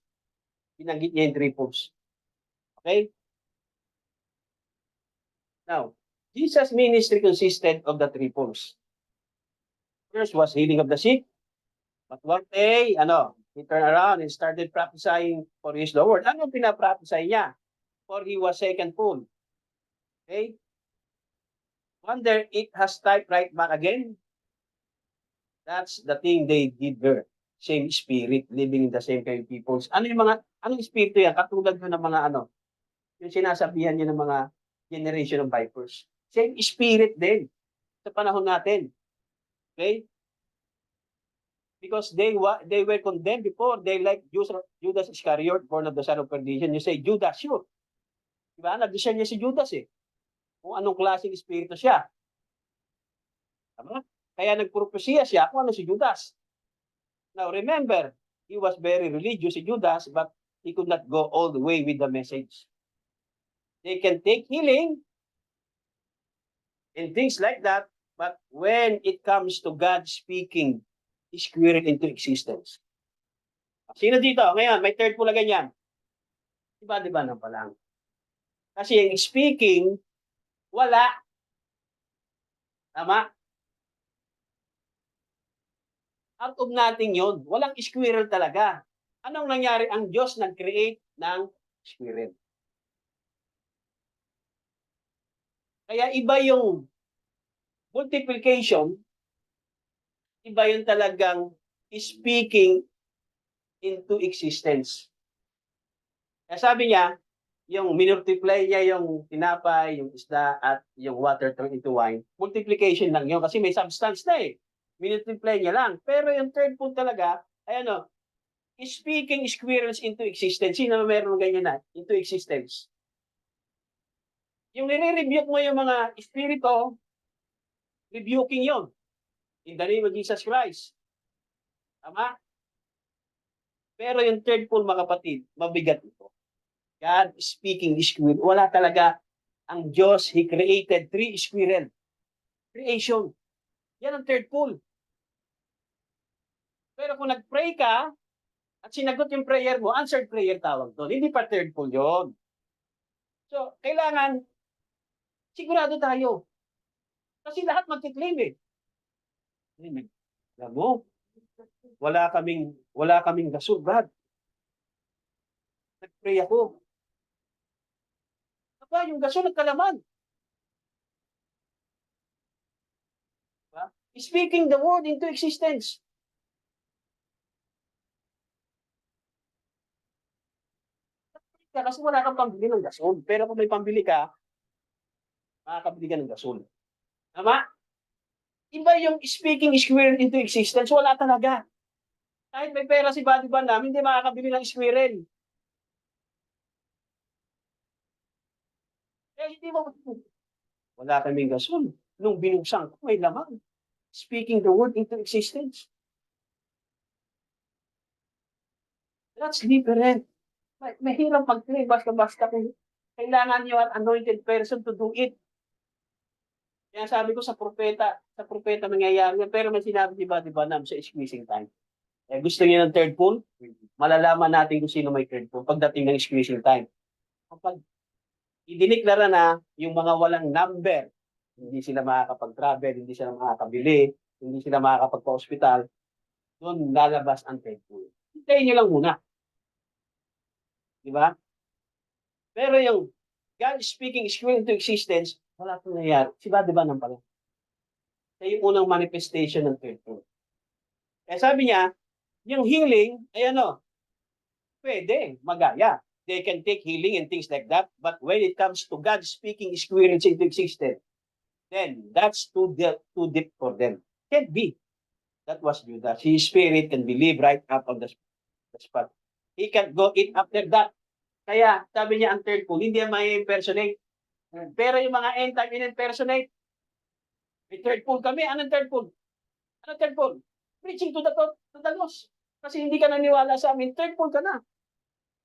binanggit niya yung triples. Okay? Now, Jesus' ministry consisted of the triples. First was healing of the sick. But one day, he turned around and started prophesying for his Lord. Ano pinaprophesy niya? For he was second full. Okay? Wonder it has typed right back again. That's the thing they did there. Same spirit, living in the same kind of peoples. Ano yung mga, anong espiritu yan? Katulad yun ng mga ano, yung sinasabihan niyo ng mga generation of vipers. Same spirit din sa panahon natin. Okay? Because they were condemned before. They like Judas Iscariot, born of the son of perdition. You say, Judas, sure. Diba? Nag-discern niya si Judas eh. Kung anong klaseng espiritu siya. Tama? Kaya nagpropesya siya kung ano si Judas. Now remember, he was very religious si Judas, but he could not go all the way with the message. They can take healing and things like that, but when it comes to God speaking His spirit into existence. Sino dito? Ngayon, may third pula ganyan. Diba na palang? Kasi yung speaking, wala. Tama? Out of natin yun. Walang squirrel talaga. Anong nangyari? Ang Diyos nag-create ng squirrel. Kaya iba yung multiplication, iba yung talagang speaking into existence. Kaya sabi niya, yung minultiply niya yung tinapay, yung isda, at yung water turned into wine, multiplication lang yun kasi may substance na eh. Minultiply niya lang. Pero yung third point talaga, ay ano, speaking squirrels into existence. Sino meron ganyan na? Into existence. Yung nire-rebuke mo yung mga espiritu, rebuking yon in the name of Jesus Christ. Tama? Pero yung third point, mga kapatid, mabigat ito. God speaking squirrel. Wala talaga ang Diyos. He created 3 squirrel. Creation. Yan ang third point. Pero kung nag-pray ka, at sinagot yung prayer mo, answered prayer tawag doon. Hindi pa third pull yun. So, kailangan, sigurado tayo. Kasi lahat magkiklaim eh. Alam mo, wala kaming gasol, Brad. Nag-pray ako. Aba, yung gasol nagkalaman. Diba? Speaking the word into existence. Kasi wala kang pambili ng gasol. Pero kung may pambili ka, makakabili ka ng gasol. Tama? Iba yung speaking squirrel into existence. Wala talaga. Kahit may pera si Buddy Van namin, hindi makakabili ng squirrel. Eh, hindi mo, wala kaming gasol. Nung binuksan ko, may laman. Speaking the word into existence. That's different. Mahirap mag-pray basta-basta kung kailangan nyo an anointed person to do it. Kaya sabi ko sa propeta mangyayari yan. Pero may sinabi si Buddy Banam sa squeezing time. Eh, gusto niyo ng third pull? Malalaman natin kung sino may third pull pagdating ng squeezing time. Kapag idiniklara na yung mga walang number, hindi sila makakapag-travel, hindi sila makakabili, hindi sila makakapagpa-hospital, doon lalabas ang third pull. Hintayin nyo lang muna. Di ba? Pero yung God speaking spirit into existence, wala pong nangyayari. Si Buddy Banam pala. Siya yung unang manifestation ng third pull. Kaya sabi niya, yung healing, ay ano, pwede, magaya. They can take healing and things like that. But when it comes to God speaking spirits into existence, then that's too deep for them. Can't be. That was Judas. His spirit can believe right up on the spot. He can't go in after that. Kaya, sabi niya ang third pull, hindi may impersonate. Pero yung mga end time in-impersonate, may third pull kami. Anong third pull? Anong third pull? Preaching to the lost. Kasi hindi ka naniwala sa amin, third pull ka na.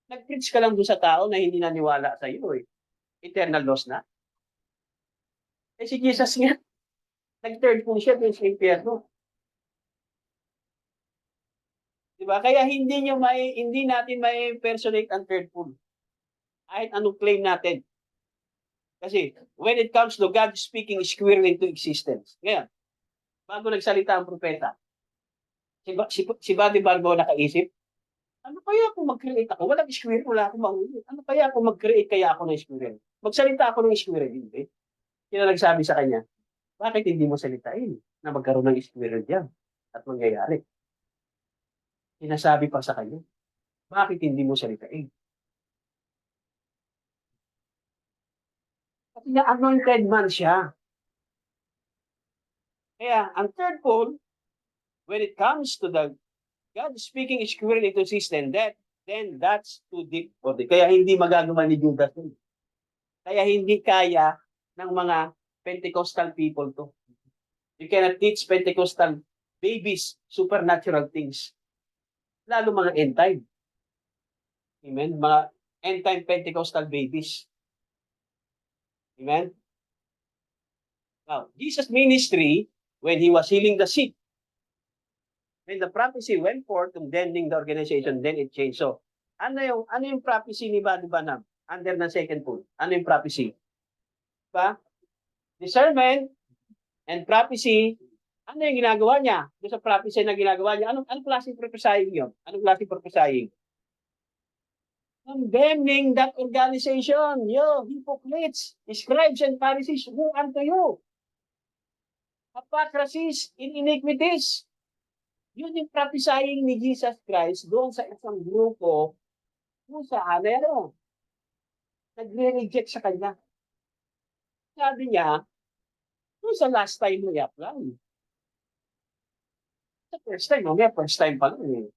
Nag-preach ka lang doon sa tao na hindi naniwala sa iyo eh. Eternal loss na. Eh si Jesus nga, nag-third pull siya doon sa impyerno. Diba? Kaya hindi natin may impersonate ang third pull. Kahit anong claim natin. Kasi when it comes to God speaking squirrel into existence. Ngayon, bago nagsalita ang propeta, si Buddy Barbo nakaisip, Ano kaya kung mag-create ako? Walang squirrel, wala akong mahuli. Ano kaya kung mag-create kaya ako ng squirrel? Magsalita ako ng squirrel, hindi. Sino nagsabi sa kanya, bakit hindi mo salitain na magkaroon ng squirrel diyan at mangyayari? Sinasabi pa sa kanya, bakit hindi mo salitain? Kasi nga anointed man siya. Kaya ang third pole, when it comes to the God speaking squirrel into system, then that's too deep for the. Kaya hindi magagawa ni Judas yun. Kaya hindi kaya ng mga Pentecostal people to. You cannot teach Pentecostal babies supernatural things. Lalo mga end time. Amen? Mga end time Pentecostal babies. Amen? Now, Jesus' ministry, when he was healing the sick, when the prophecy went forth condemning the organization, then it changed. So, ano yung prophecy ni Buddy Branham under the second pool? Ano yung prophecy? Diba? Discernment and prophecy, ano yung ginagawa niya? Doon sa prophecy na ginagawa niya, anong klaseng prophesying yun? Anong klaseng prophesying? Condemning that organization. You hypocrites, scribes and Pharisees, who unto you? Hypocrisies in iniquities. Yun yung prophesying ni Jesus Christ doon sa isang grupo kung saan nagre-reject sa kanya. Sabi niya, kung sa last time mo i-apply. Sa first time pa lang eh.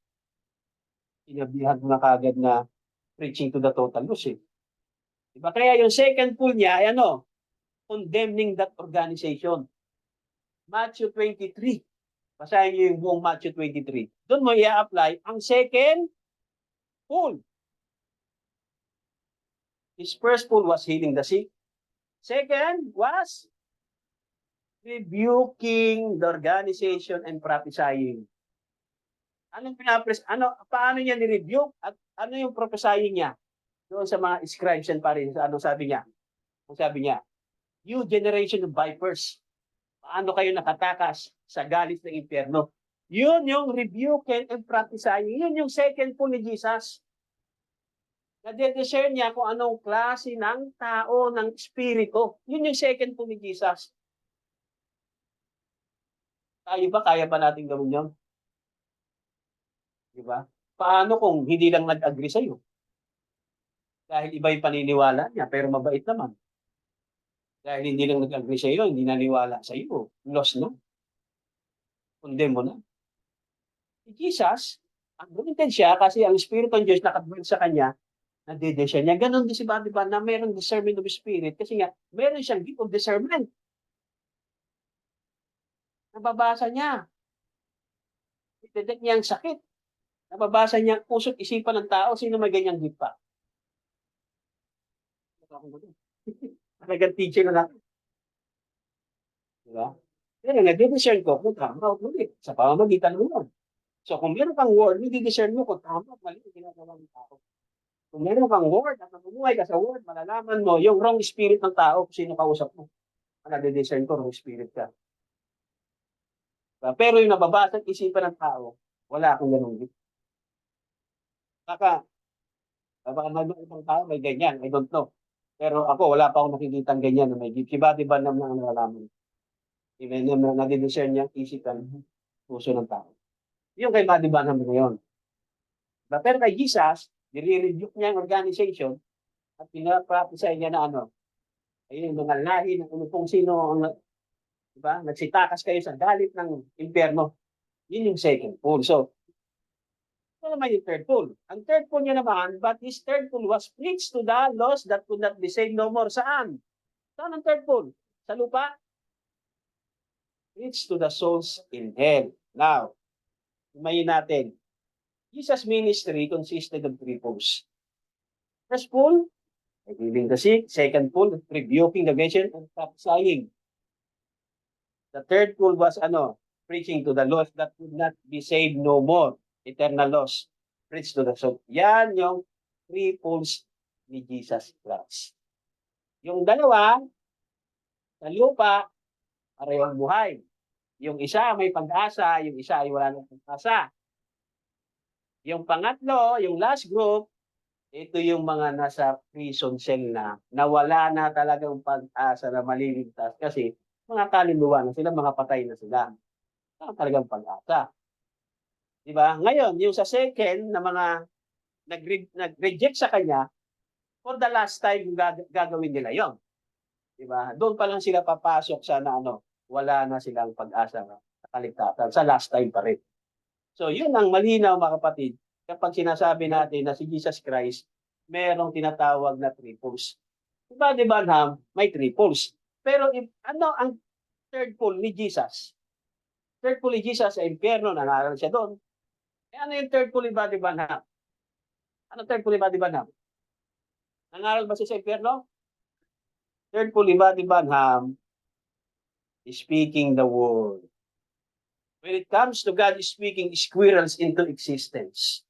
Sinabihan mo na kagad na preaching to the total loss eh. Diba? Kaya yung second pool niya ay condemning that organization. Matthew 23. Basahin niyo yung buong Matthew 23. Doon mo i-apply ang second pool. His first pool was healing the sick. Second was rebuking the organization and prophesying. Paano niya ni-rebuke at ano yung prophesying niya? Doon sa mga scribes and Pharisees, ano sabi niya? Ang sabi niya, you generation of vipers, paano kayo nakatakas sa galit ng impyerno? Yun yung rebuking and prophesying. Yun yung second pool ni Jesus. Nade-discern niya kung anong klase ng tao, ng espiritu. Yun yung second pool ni Jesus. Tayo ba, kaya ba natin gawin yun? Diba? Paano kung hindi lang nag-agree sa'yo? Dahil iba yung paniniwala niya, pero mabait naman. Dahil hindi lang nag-agree sa'yo, hindi naniwala sa'yo. Lost na. Condemn mo na. Si Jesus, anointed siya kasi ang Espiritu ng Diyos nakadwell sa kanya, nadedesya niya. Ganon din si Buddy Branham na mayroong discernment of spirit kasi nga, meron siyang gift of discernment. Nababasa niya. Detect niya ang sakit. Nababasa niya ang puso't isipan ng tao. Sino may ganyang gift pa? Talagang teacher na natin. Diba? Pero nag-discern ko kung tama o mali sa pamamagitan mo yun. So kung meron kang word, nag-discern mo kung tama o mali ang ginagawa ng tao. Kung meron kang word at namumuhay ka sa word, malalaman mo yung wrong spirit ng tao kung sino kausap mo. Nag-discern ko, wrong spirit ka. Diba? Pero yung nababasa at isipan ng tao, wala akong ganun gift. Baka ibang tao may ganyan, I don't know. Pero ako, wala pa akong nakikita ganyan na may gift. Iba, diba naman ang nalalaman. Even yung nadi-discern niya, isipan, puso ng tao. Yung kay Buddy Branham ngayon. Pero kay Jesus, nire-rebuke niya ang organization at pinaprophesy niya na ayun, mga lahi ng kung sino ang diba, nagsitakas kayo sa galit ng impyerno. Yun yung second pool. So, ito naman yung third pool. Ang third pool niya naman, but his third pool was preached to the lost that could not be saved no more. Saan? Saan ang third pool? Sa lupa? Preached to the souls in hell. Now, himayin natin. Jesus' ministry consisted of three pools. First pool, healing the sick. Second pool, rebuking the vision and prophesying. The third pool was preaching to the lost that could not be saved no more. Eternal loss. Preach to the soul. Yan yung three pools ni Jesus Christ. Yung dalawa, sa lupa, parehong buhay. Yung isa may pag-asa, yung isa ay wala ng pag-asa. Yung pangatlo, yung last group, ito yung mga nasa prison cell na nawala na talagang pag-asa na maliligtas kasi mga kaluluwa na sila, mga patay na sila. Wala talagang pag-asa. Di ba? Ngayon, yung sa second na mga nag-reject sa kanya, for the last time gagawin nila yon. Di ba? Doon pa lang sila papasok sa na ano, wala na silang pag-asa sa kaligtasan. Sa last time pa rin. So, yun ang malinaw mga kapatid. Kapag sinasabi natin na si Jesus Christ, merong tinatawag na triples. Diba, di ba, Ham? May triples. Pero ano ang third pole ni Jesus? Third pole ni Jesus sa impyerno, nangaral siya doon. Ano yung third pole ni Buddy Banham? Ano third pole ni Buddy Banham? Nangaral ba siya sa impyerno? Third pole ni Buddy Banham is speaking the word. When it comes to God speaking squirrels into existence.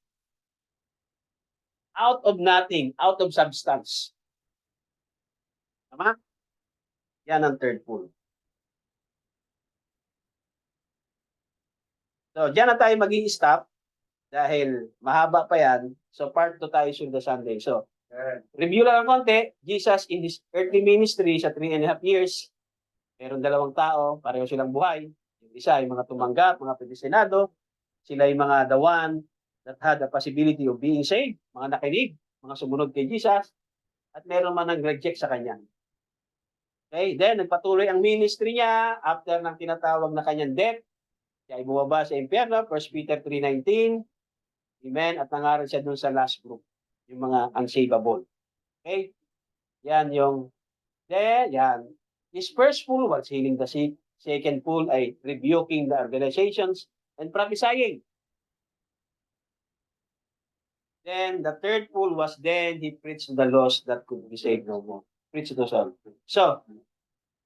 Out of nothing, out of substance. Tama? Yan ang third pole. So, dyan na tayo mag-i-stop dahil mahaba pa yan. So, part 2 tayo Sunday Sunday. So, review lang ng konti. Jesus in his earthly ministry sa 3.5 years. Meron 2 tao, pareho silang buhay. Yung isa ay mga tumanggap, mga predestinado. Sila ay mga the one that had the possibility of being saved. Mga nakinig, mga sumunod kay Jesus. At meron man nag-reject sa kanya. Okay, then nagpatuloy ang ministry niya after ng tinatawag na kanyang death. Siya ay bumaba sa impyerno, 1 Peter 3:19. Amen. At nangaral siya dun sa last group, yung mga unsavable. Okay? Yan yung, yan. His first pool was healing the sick. Second pool ay rebuking the organizations and prophesying. Then the third pool was then he preached to the lost that could be saved no more. Preach to some. So,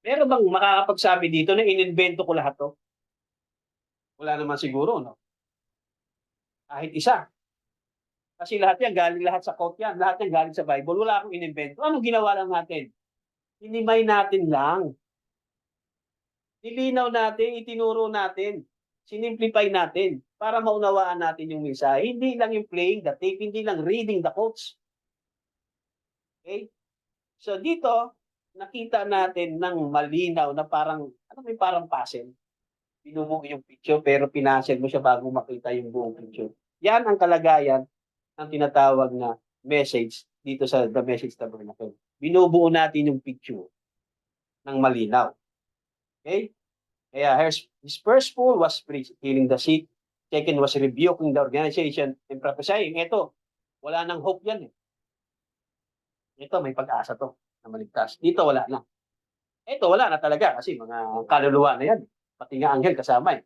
meron bang makakapagsabi dito na inimbento ko lahat to? Wala naman siguro, no? Kahit isa. Kasi lahat yan, galing lahat sa quote yan. Lahat yan galing sa Bible. Wala akong inimbento. Anong ginawa lang natin? Hinimay natin lang. Nilinaw natin, itinuro natin. Sinimplify natin para maunawaan natin yung mensahe. Hindi lang yung playing the tape, hindi lang reading the quotes. Okay? So dito, nakita natin ng malinaw na parang, ano may parang puzzle. Binubuo yung picture pero pinasel mo siya bago makita yung buong picture. Yan ang kalagayan ng tinatawag na message dito sa The Message Tabernacle. Binubuo natin yung picture ng malinaw. Okay? Kaya his first pool was healing the sick. Second was rebuking the organization and prophesying. Ito, wala nang hope yan eh. Ito, may pag-asa to na maligtas. Dito, wala na. Ito, wala na talaga kasi mga kaluluwa na yan. Pati nga anghel kasama eh.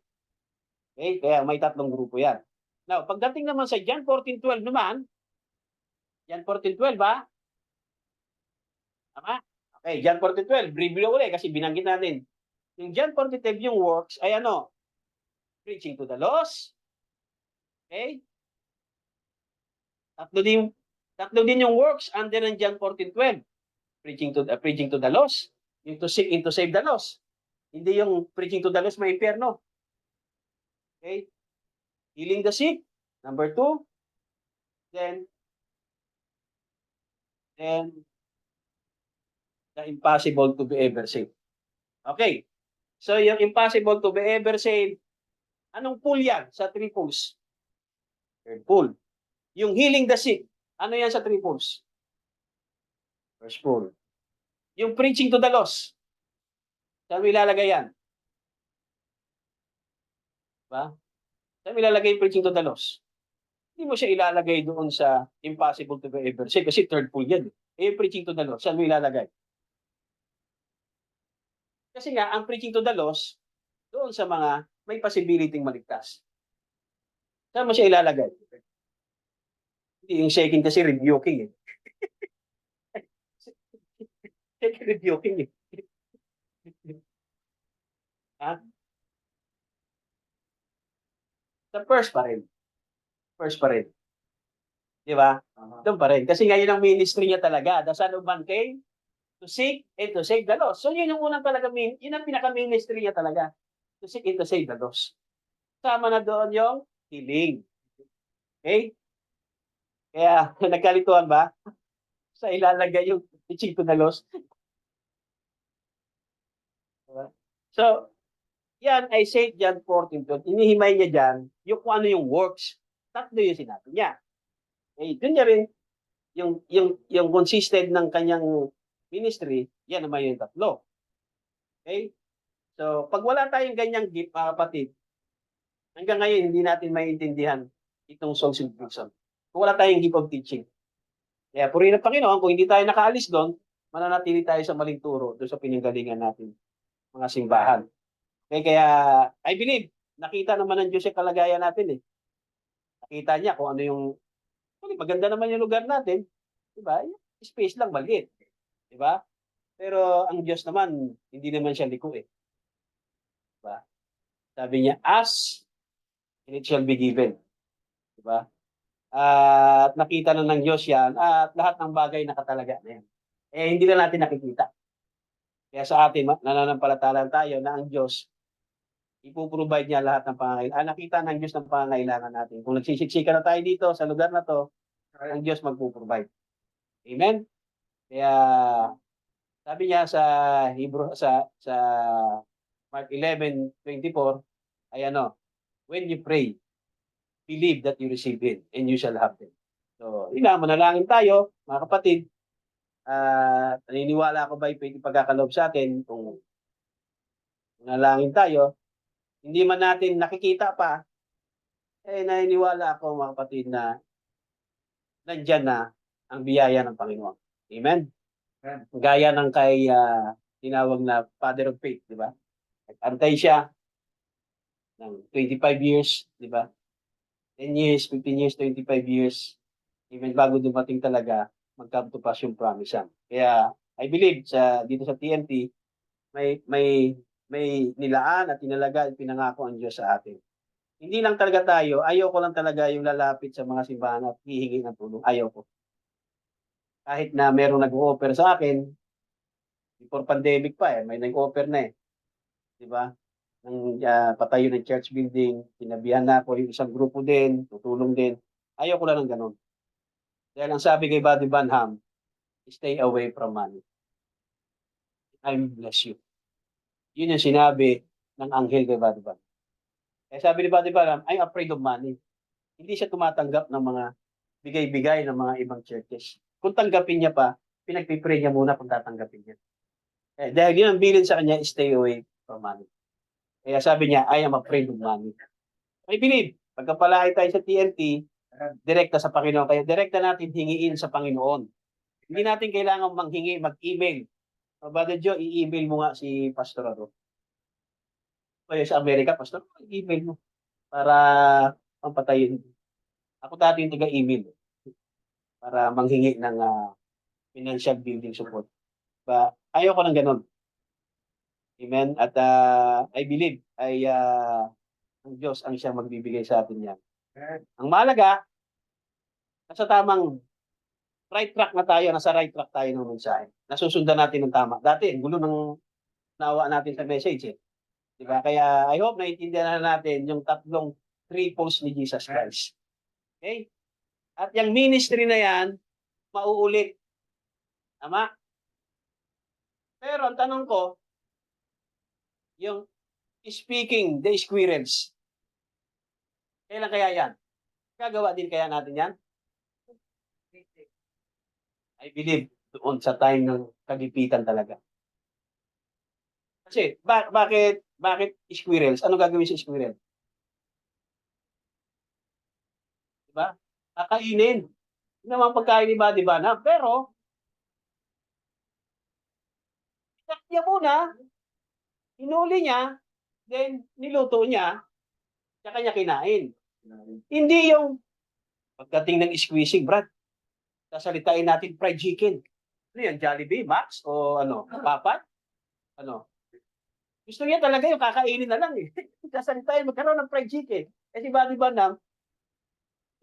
Okay? Kaya may 3 grupo yan. Now, pagdating naman sa John 14:12 naman, John 14:12 ba? Tama? Okay, John 14:12. Review ulit kasi binanggit natin. Yung John 14:12 yung works ay ano? Preaching to the lost. Okay? Tatlo din yung works under ng John 14:12. Preaching to the lost. Yung to seek and to save the lost. Hindi yung preaching to the lost may impyerno. Okay? Healing the sick. Number 2. Then the impossible to be ever saved. Okay. So, yung impossible to be ever saved, anong pool yan sa 3 pools? Third pool. Yung healing the sick, ano yan sa 3 pools? First pool. Yung preaching to the lost, saan mo ilalagay yan? Diba? Saan mo ilalagay yung preaching to the lost? Hindi mo siya ilalagay doon sa impossible to be ever saved kasi third pool yan. Eh, yung preaching to the lost, saan mo ilalagay? Kasi nga, ang preaching to the lost, doon sa mga may possibility maligtas. Saan mo siya ilalagay? Hindi, yung second kasi rebuking eh. Second rebuking eh. Ha? Sa first pa rin. First pa rin. Di ba? Doon pa rin. Kasi ngayon ang ministry niya talaga. The Son of Man came to seek and to save the lost. So yun yung unang talaga, yun ang pinaka-ministry niya talaga. To seek and to save the lost. Sama na doon yung healing. Okay? Kaya nagkalituhan ba? Sa ilalagay yung Chito na los. Diba? So, yan ay St. John 14:12. Inihimay niya dyan yung kung ano yung works. Tatlo yung sinabi niya. Eh, dun niya rin yung consistent ng kanyang ministry, yan naman yung tatlo. Okay? So, pag wala tayong ganyang gift, mga kapatid, hanggang ngayon, hindi natin maintindihan itong soul salvation. Kung wala tayong gift of teaching. Kaya purihin ng Panginoon, kung hindi tayo nakaalis doon, mananatili tayo sa maling turo doon sa pinanggalingan natin, mga simbahan. Okay, kaya, I believe, nakita naman ng Diyos yung kalagayan natin eh. Nakita niya kung ano yung, maganda naman yung lugar natin, di ba? Space lang, maliit. Di ba? Pero ang Diyos naman, hindi naman siya liko eh. Diba? Sabi niya, ask, and it shall be given. Diba? At nakita na ng Diyos yan, at lahat ng bagay nakatalaga na yan. Eh, hindi na natin nakikita. Kaya sa atin, nananampalataya tayo na ang Diyos, ipoprovide niya lahat ng pangangailangan. Nakita ng Diyos ng pangangailangan natin. Kung nagsisiksika na tayo dito, sa lugar na to, ang Diyos magpo-provide. Amen? Kaya, sabi niya sa Hebrew, sa Mark 11:24, ay ano, when you pray, believe that you receive it and you shall have it. So, yun na, manalangin tayo, mga kapatid. Naniniwala ako ba yung pagkakaloob sa atin kung manalangin tayo, hindi man natin nakikita pa, eh naniniwala ako mga kapatid na nandyan na ang biyaya ng Panginoon. Amen? Gaya ng kay tinawag na Father of Faith, di ba? Antay siya ng 25 years, di ba? 10 years, 15 years, 25 years, even bago dumating talaga, mag-come to pass yung promise yan. Kaya, I believe, dito sa TNT, may nilaan at tinalaga at pinangako ang Diyos sa atin. Hindi lang talaga tayo, ayoko lang talaga yung lalapit sa mga simbahan at hihingi ng tulong. Ayoko. Kahit na merong nag-offer sa akin, before pandemic pa may nag-offer na eh. Di ba? Ng patayo ng church building, sinabihan na ako yung isang grupo din, tutulong din. Ayoko lang ng ganun. Dahil ang sabi kay Buddy Banham, stay away from money. I will bless you. Yun yung sinabi ng anghel kay Buddy Banham. Kaya sabi ni Buddy Banham, I'm afraid of money. Hindi siya tumatanggap ng mga bigay-bigay ng mga ibang churches. Kung tanggapin niya pa, pinagpipray niya muna kung tatanggapin niya. Dahil yun ang bilin sa kanya, stay away from money. Kaya sabi niya, I am afraid of money. I believe, pagkapalaki tayo sa TNT, direkta sa Panginoon. Kaya direkta natin hingiin sa Panginoon. Hindi natin kailangan manghingi, mag-email. Brother Joe, i-email mo nga si Pastor Ado. Kaya sa Amerika, Pastor, i-email mo para pampatayin. Ako dati yung taga-email para manghingi ng financial building support. Ayaw ko ng ganun. Amen? At I believe ay ang Diyos ang siyang magbibigay sa atin yan. Ang mahalaga, nasa tamang right track na tayo, nasa right track tayo ng mensahe. Nasusundan natin ng tama. Dati, gulo ng nawa natin sa message eh. Diba? Kaya I hope naiintindihan na natin yung tatlong triples ni Jesus Christ. Okay? At yung ministry na yan, mauulit. Tama? Pero ang tanong ko, yung speaking the squirrels, kailan kaya yan? Gagawa din kaya natin yan? I believe doon sa time ng kagipitan talaga. Kasi bakit squirrels? Ano gagawin sa squirrel? Diba? Kakainin. Hindi naman pagkain ni Buddy Banham. Pero, itak niya muna, hinuli niya, then niluto niya, tsaka niya kinain. Hindi yung pagdating ng squeezing, Brad, sasalitain natin fried chicken. Ano yan, Jollibee, Max, o ano, Papat? Ano? Gusto niya talaga yung kakainin na lang eh. Sasalitain, magkaroon ng fried chicken. Eh si Buddy Banham,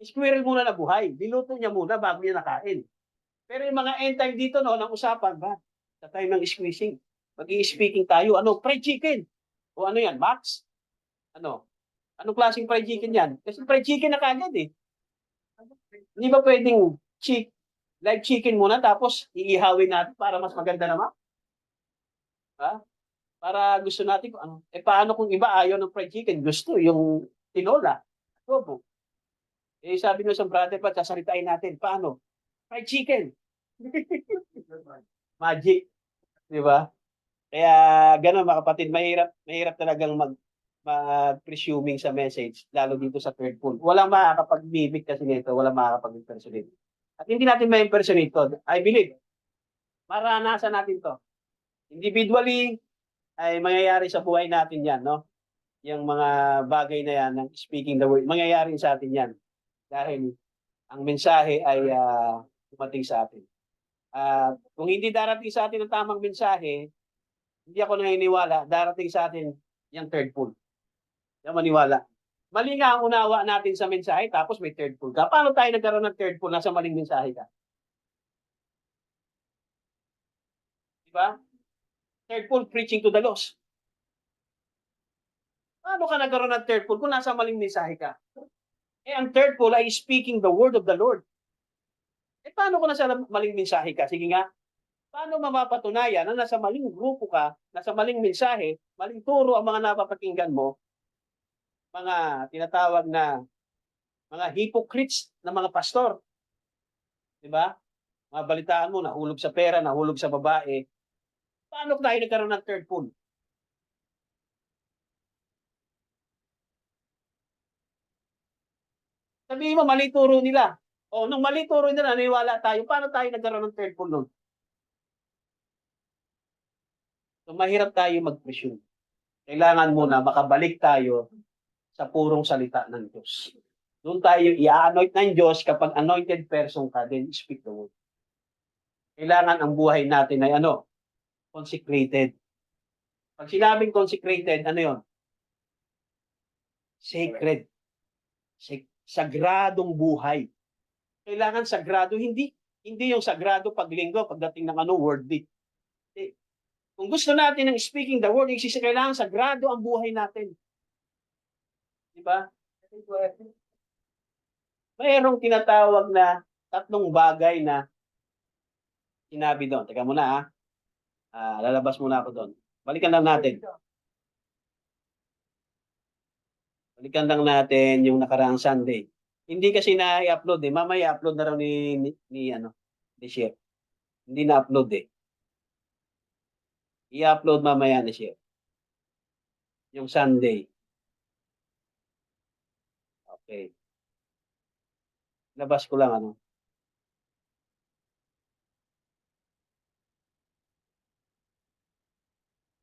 squirrel muna na buhay. Diluto niya muna bago niya nakain. Pero yung mga end time dito, no, ng usapan, ba? Sa time ng squeezing. Mag-i-speaking tayo, ano, fried chicken. O ano yan, Max? Ano? Anong klaseng fried chicken yan? Kasi fried chicken na kagad eh. Hindi ba pwedeng live chicken muna tapos iihawin natin para mas maganda naman? Ha? Para gusto natin kung ano. Eh paano kung iba ayaw ng fried chicken, gusto yung tinola, adobo. Eh sabi ng isang brother pa, sasalitain natin, paano? Fried chicken. Magic, di ba? Kaya gano'n mga kapatid, mahirap talagang mag-presuming sa message, lalo dito sa third pool. Walang makakapag-mimic kasi nito, walang makakapag-impersonate. At hindi natin ma-impersonate to. I believe, maranasan natin to. Individually, ay mangyayari sa buhay natin yan, no? Yung mga bagay na yan, ng speaking the word, mangyayari sa atin yan. Dahil ang mensahe ay dumating sa atin. Kung hindi darating sa atin ang tamang mensahe, hindi ako naniniwala, darating sa atin yung third pool. Hindi maniwala. Mali nga ang unawa natin sa mensahe, tapos may third pool ka. Paano tayo nagkaroon ng third pool? Nasa maling mensahe ka. Di ba? Third pool, preaching to the lost. Paano ka nagkaroon ng third pool kung nasa maling mensahe ka? Eh, ang third pool ay speaking the word of the Lord. Eh, paano kung nasa maling mensahe ka? Sige nga, paano mapapatunayan na nasa maling grupo ka, nasa maling mensahe, maling turo ang mga napapakinggan mo, mga tinatawag na mga hypocrites na mga pastor. Di ba? Mga balitaan mo, nahulog sa pera, nahulog sa babae. Paano tayo nagkaroon ng third pool? Sabihin mo, mali turo nila. O, nung mali turo nila, naniwala tayo. Paano tayo nagkaroon ng third pool nun? So, mahirap tayo mag-presume. Kailangan muna makabalik tayo sa purong salita ng Diyos. Doon tayo i-anoint ng Diyos kapag anointed person ka, then speak the word. Kailangan ang buhay natin ay ano? Consecrated. Pag sinabing consecrated, ano yon? Sacred. Sagradong buhay. Kailangan sagrado, hindi yung sagrado paglinggo, pagdating ng ano, worldly. Eh, kung gusto natin ng speaking the word, kailangan sagrado ang buhay natin. Di ba? Mayroong tinatawag na tatlong bagay na sinabi doon. Teka muna ha. Lalabas muna ako doon. Balikan lang natin. Balikan lang natin yung nakaraang Sunday. Hindi kasi na-upload eh. Mamaya upload na raw ni Chef. Hindi na-upload eh. I-upload mamaya ni Chef. Yung Sunday. Okay. Labas ko lang ano.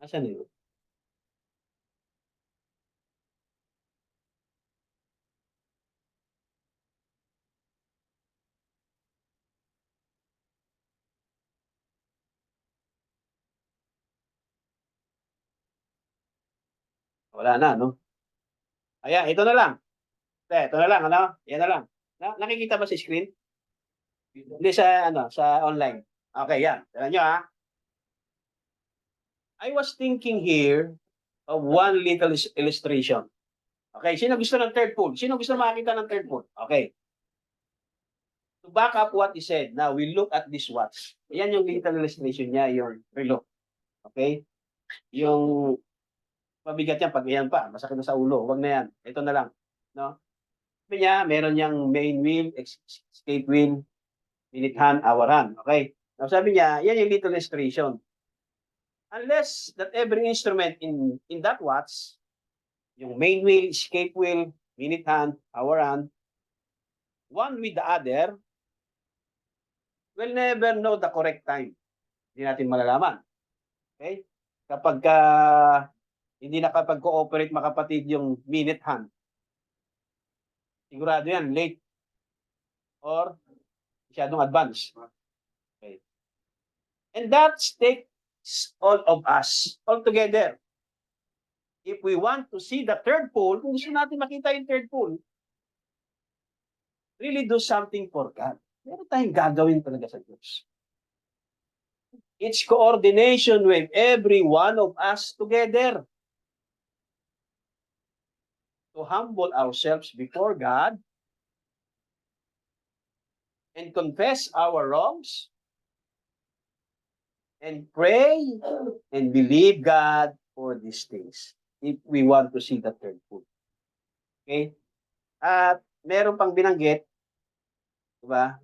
Asan yun? Wala na, no? Ayan, ito na lang. Ito na lang, ano? Yan na lang. Nakikita ba sa screen? Hindi sa online. Okay, yan. Tignan nyo, ha? I was thinking here of one little illustration. Okay, sino gusto ng third pool? Sino gusto makakita ng third pool? Okay. To back up what he said, now we look at this watch. Yan yung little illustration niya, yung relo. Okay? Yung mabigat yan, pag yan pa, masakit na sa ulo, wag na yan. Ito na lang. No? Sabi niya, meron niyang main wheel, escape wheel, minute hand, hour hand. Okay? Now, sabi niya, yan yung little illustration. Unless that every instrument in that watch, yung main wheel, escape wheel, minute hand, hour hand, one with the other, will never know the correct time. Hindi natin malalaman. Okay? Kapag hindi nakapag-cooperate makapatid yung minute hand, sigurado yan, late or masyadong advance. Okay. And that takes all of us all together. If we want to see the third pole, kung gusto natin makita yung third pole, really do something for God. Meron tayong gagawin talaga sa Diyos. It's coordination with every one of us together to humble ourselves before God and confess our wrongs and pray and believe God for these things if we want to see the third food. Okay? At meron pang binanggit, di ba?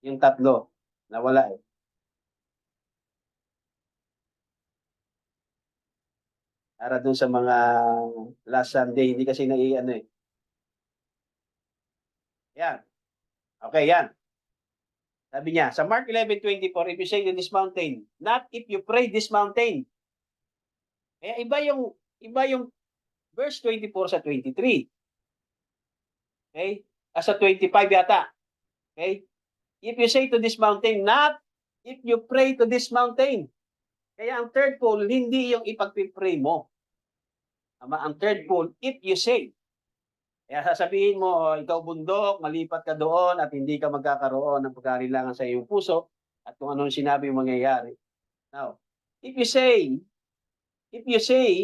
Yung tatlo, nawala eh. Para dun sa mga last Sunday, hindi kasi ano eh. Yan. Okay, yan. Sabi niya, sa Mark 11:24, if you say to this mountain, not if you pray this mountain. Kaya iba yung verse 24 sa 23. Okay? Sa 25 yata. Okay? If you say to this mountain, not if you pray to this mountain. Kaya ang third pole, hindi yung ipagpipray mo. Ang third pole, if you say. Kaya sasabihin mo, ikaw bundok, malipat ka doon at hindi ka magkakaroon ng pagkalilangan sa iyong puso at kung anong sinabi yung mangyayari. Now, if you say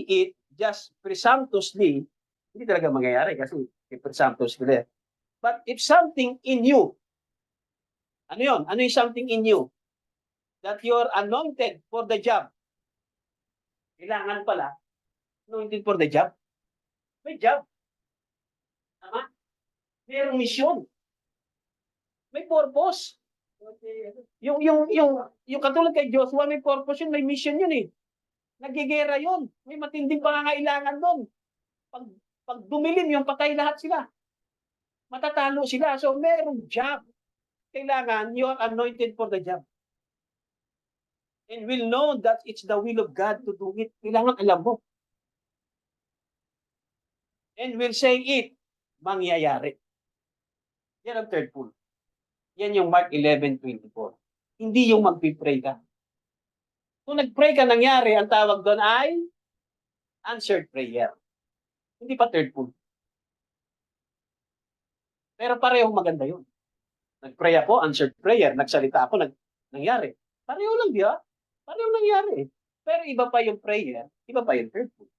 it just presumptuously, hindi talaga mangyayari kasi presumptuously. But if something in you, ano yun? Ano yung something in you? That you're anointed for the job. Kailangan pala, anointed for the job. May job. Tama? Mayroong misyon. May purpose. Yung katulad kay Joshua, may purpose yun, may mission yun eh. Nagigera yun. May matinding pangangailangan doon. Pag dumilim yung patay lahat sila. Matatalo sila. So, merong job. Kailangan you are anointed for the job. And we'll know that it's the will of God to do it. Kailangan alam mo. And we'll say it, mangyayari. Yan ang third pool. Yan yung Mark 11:24. Hindi yung magpipray ka. Kung nagpray ka, nangyari, ang tawag doon ay answered prayer. Hindi pa third pool. Pero parehong maganda yun. Nagpray ako, answered prayer. Nagsalita ako, nangyari. Pareho lang, di ba? Pareho nangyari. Pero iba pa yung prayer, iba pa yung third pool.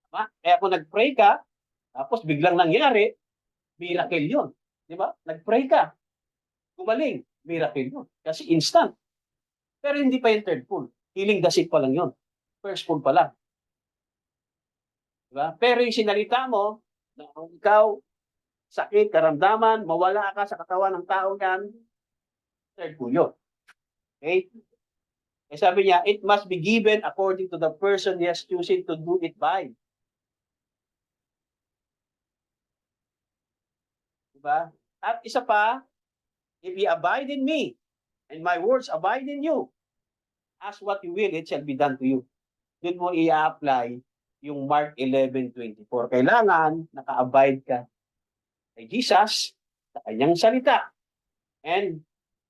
Diba? Kaya kung nagpray ka, tapos biglang nangyari, miracle yun. Di ba? Nagpray ka, gumaling, miracle yun. Kasi instant. Pero hindi pa yung third pool. Healing the sick pa lang yun. First pool pa lang. Diba? Pero yung sinalita mo, na ikaw, sakit, karamdaman, mawala ka sa katawan ng tao yan, third pool yun. Okay? Eh sabi niya, it must be given according to the person he has chosen to do it by. Diba? At isa pa, if you abide in me, and my words abide in you, ask what you will, it shall be done to you. Doon mo i-apply yung Mark 11:24. Kailangan naka-abide ka kay Jesus, sa kanyang salita, and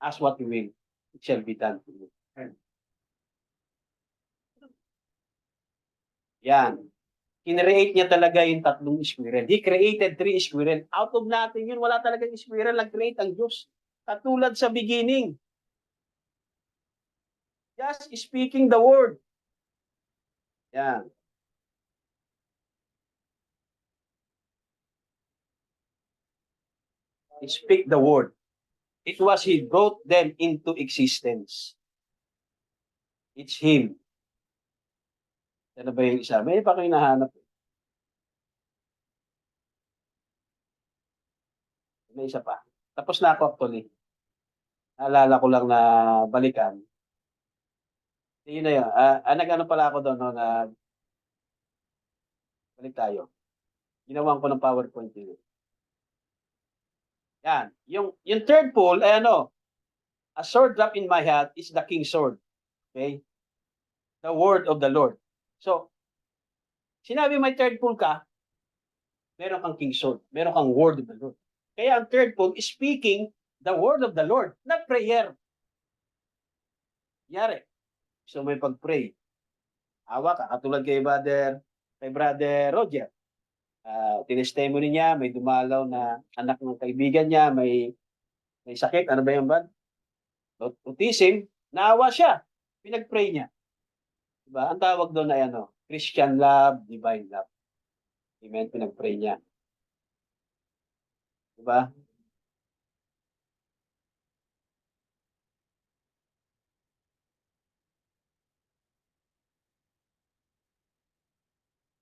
ask what you will, it shall be done to you. Yan. Kinreate niya talaga yung tatlong squirrel. He created 3 squirrel. Out of nothing yun, wala talagang squirrel. Nag-create ang Diyos. Katulad sa beginning. Just speaking the word. Yan. Speak the word. It was He brought them into existence. It's Him. Ano ba yung isa? May pa kayo nahanap. May isa pa. Tapos na ako actually. Naalala ko lang na balikan. Yun na yun. Nag-ano pala ako doon, no, na balik tayo. Ginawan ko ng PowerPoint yun. Yan. Yung third pole, ay ano, a sword drop in my hand is the king's sword. Okay? The word of the Lord. So, sinabi may third pole ka, meron kang king's sword. Meron kang word of the Lord. Kaya ang third pole is speaking the word of the Lord, not prayer. Yari. So, may pag-pray. Awa ka, katulad kay Brother Roger. Tinestimony niya, may dumalaw na anak ng kaibigan niya, may sakit, ano ba yung bad? Autism, naawa siya. Pinag-pray niya. Diba? Ang tawag doon ay ano, Christian love, divine love. Amen, pinag-pray niya. Diba?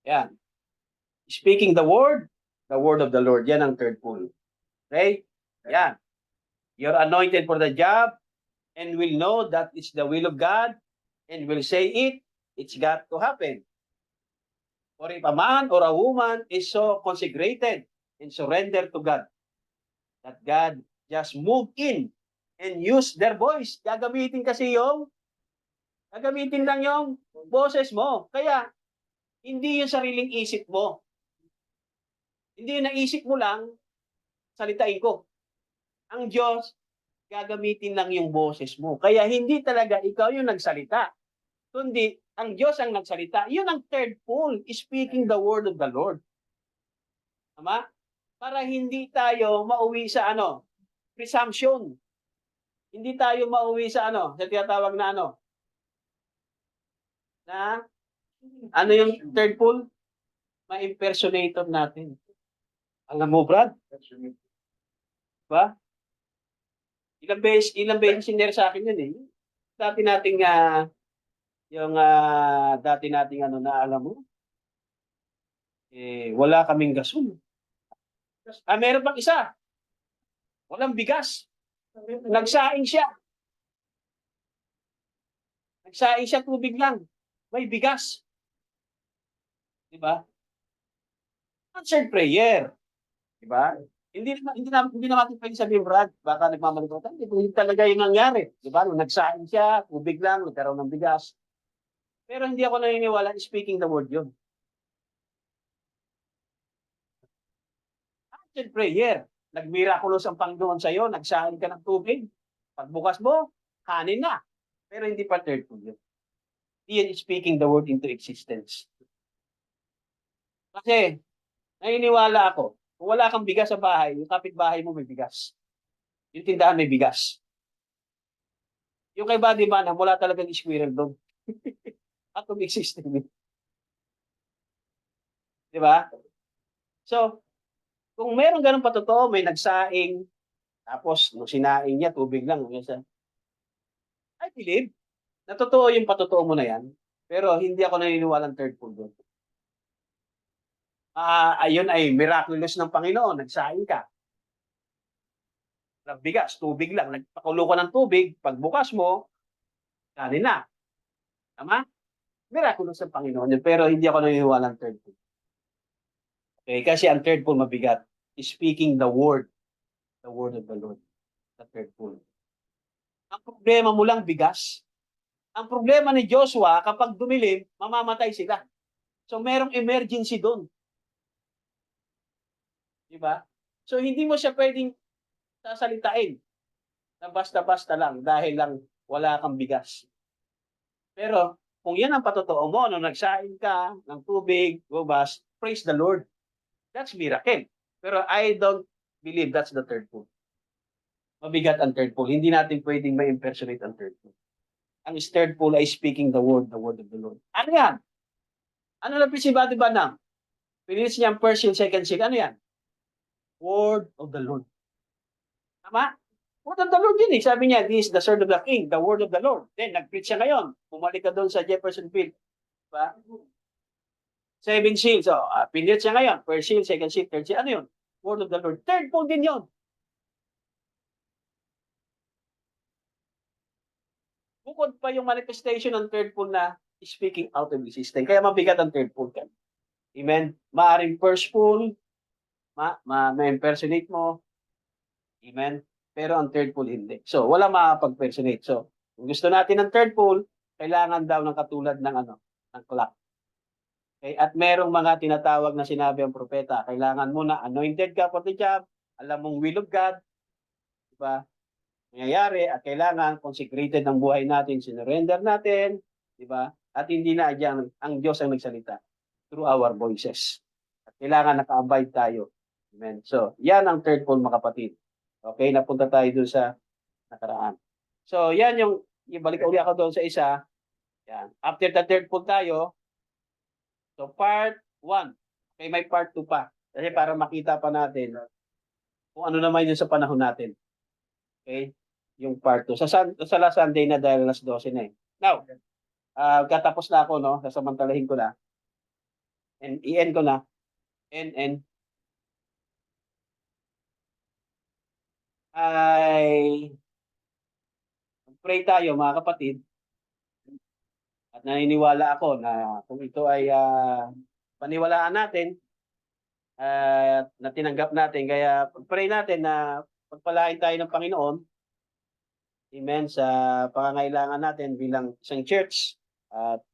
Yan. Speaking the word of the Lord. Yan ang third pull. Okay? Yan. You're anointed for the job and will know that it's the will of God and will say it, it's got to happen. Or if a man or a woman is so consecrated and surrender to God, that God just move in and use their voice. Gagamitin lang yung boses mo. Kaya, hindi yung sariling isip mo. Hindi yung naisip mo lang, salitain ko. Ang Diyos, gagamitin lang yung boses mo. Kaya hindi talaga ikaw yung nagsalita. Kundi, ang Diyos ang nagsalita. Yun ang third pull, speaking the word of the Lord. Tama? Para hindi tayo mauwi sa presumption. Hindi tayo mauwi sa sa tinatawag na yung third pull? Ma-impersonator natin. Alam mo, Brad? Diba? Ilang beses sinare sa akin yun eh. Dati nating dati nating na alam mo, wala kaming gasol. Meron pang isa. Walang bigas. Nagsaing siya. Tubig lang. May bigas. Diba? Answered prayer. Diba? Hindi naman pwede sabihin, Brad, baka nagmamalikutan. Hindi talaga yung nangyari. Diba? Nung nagsaing siya, tubig lang, nagkaroon ng bigas. Pero hindi ako naniniwala, speaking the word yun. Answered prayer. Nagmiraculous ang Panginoon sa'yo, nagsaing ka ng tubig. Pagbukas mo, kanin na. Pero hindi pa third pull yun. He is speaking the word into existence. Kasi, naniniwala ako, kung wala kang bigas sa bahay, yung kapitbahay mo may bigas. Yung tindahan may bigas. Yung kay Buddy Man, wala talagang squirrel doon. At existing. Di ba? So, kung meron ganun patotoo, may nagsaing, tapos nung sinaing niya, tubig lang. I believe, na totoo yung patotoo mo na yan, pero hindi ako naniniwala ng third pull doon. Ayun ay miraculous ng Panginoon, nagsaing ka. Bigas, tubig lang, nagpakulo ka ng tubig, pagbukas mo, kanin na. Tama? Miraculous ng Panginoon yun, pero hindi ako naniniwala ng third pull. Okay, kasi ang third pull mabigat, speaking the word of the Lord. The third pull. Ang problema mo lang bigas. Ang problema ni Joshua, kapag dumilim, mamamatay sila. So merong emergency doon. Diba? So hindi mo siya pwedeng sasalitain na basta-basta lang dahil lang wala kang bigas. Pero kung yan ang patotoo mo, nung nagsaing ka ng tubig, gubas, praise the Lord. That's miracle. Pero I don't believe that's the third pull. Mabigat ang third pull. Hindi natin pwedeng ma-impersonate ang third pull. Ang third pull ay speaking the word of the Lord. Ano yan? Ano na si Buddy Banang? Pinilis niya ang first seal, second seal. Ano yan? Word of the Lord. Tama? Word of the Lord yun eh. Sabi niya, this is the sword of the king, the word of the Lord. Then, nag-preach siya ngayon. Bumalik ka doon sa Jeffersonville. Diba? 7 seals. So, pinilit siya ngayon. First seal, second seal, third seal. Ano yun? Word of the Lord. Third pull din yun. Bukod pa yung manifestation ng third pull na speaking out of existence. Kaya mabigat ang third pull ka. Amen? Maaring first pull, ma-impersonate mo. Amen? Pero ang third pull hindi. So, wala makapag-personate. So, kung gusto natin ng third pull, kailangan daw ng katulad ng ng clock. Okay? At merong mga tinatawag na sinabi ang propeta, kailangan mo na anointed ka for the job, alam mong will of God, diba? Nangyayari at kailangan consecrated ang buhay natin, sinurrender natin, diba? At hindi na ang Diyos ang nagsalita through our voices. At kailangan naka-abide tayo. Amen. So, yan ang third pull, mga kapatid. Okay, napunta tayo doon sa nakaraan. So, yan yung ibalik uli ako doon sa isa. Yan. After the third pull tayo, so part 1. Okay, may part 2 pa. Kasi para makita pa natin kung ano naman yun sa panahon natin. Okay? Yung part 2. Sa last Sunday na dahil last 12 na eh. Now, katapos na ako, no? Sasamantalahin ko na. and i-end ko na, and ay pray tayo mga kapatid, at naniniwala ako na kung ito ay paniwalaan natin at na tinanggap natin, kaya pray natin na pagpalain tayo ng Panginoon, amen, sa pangangailangan natin bilang isang church at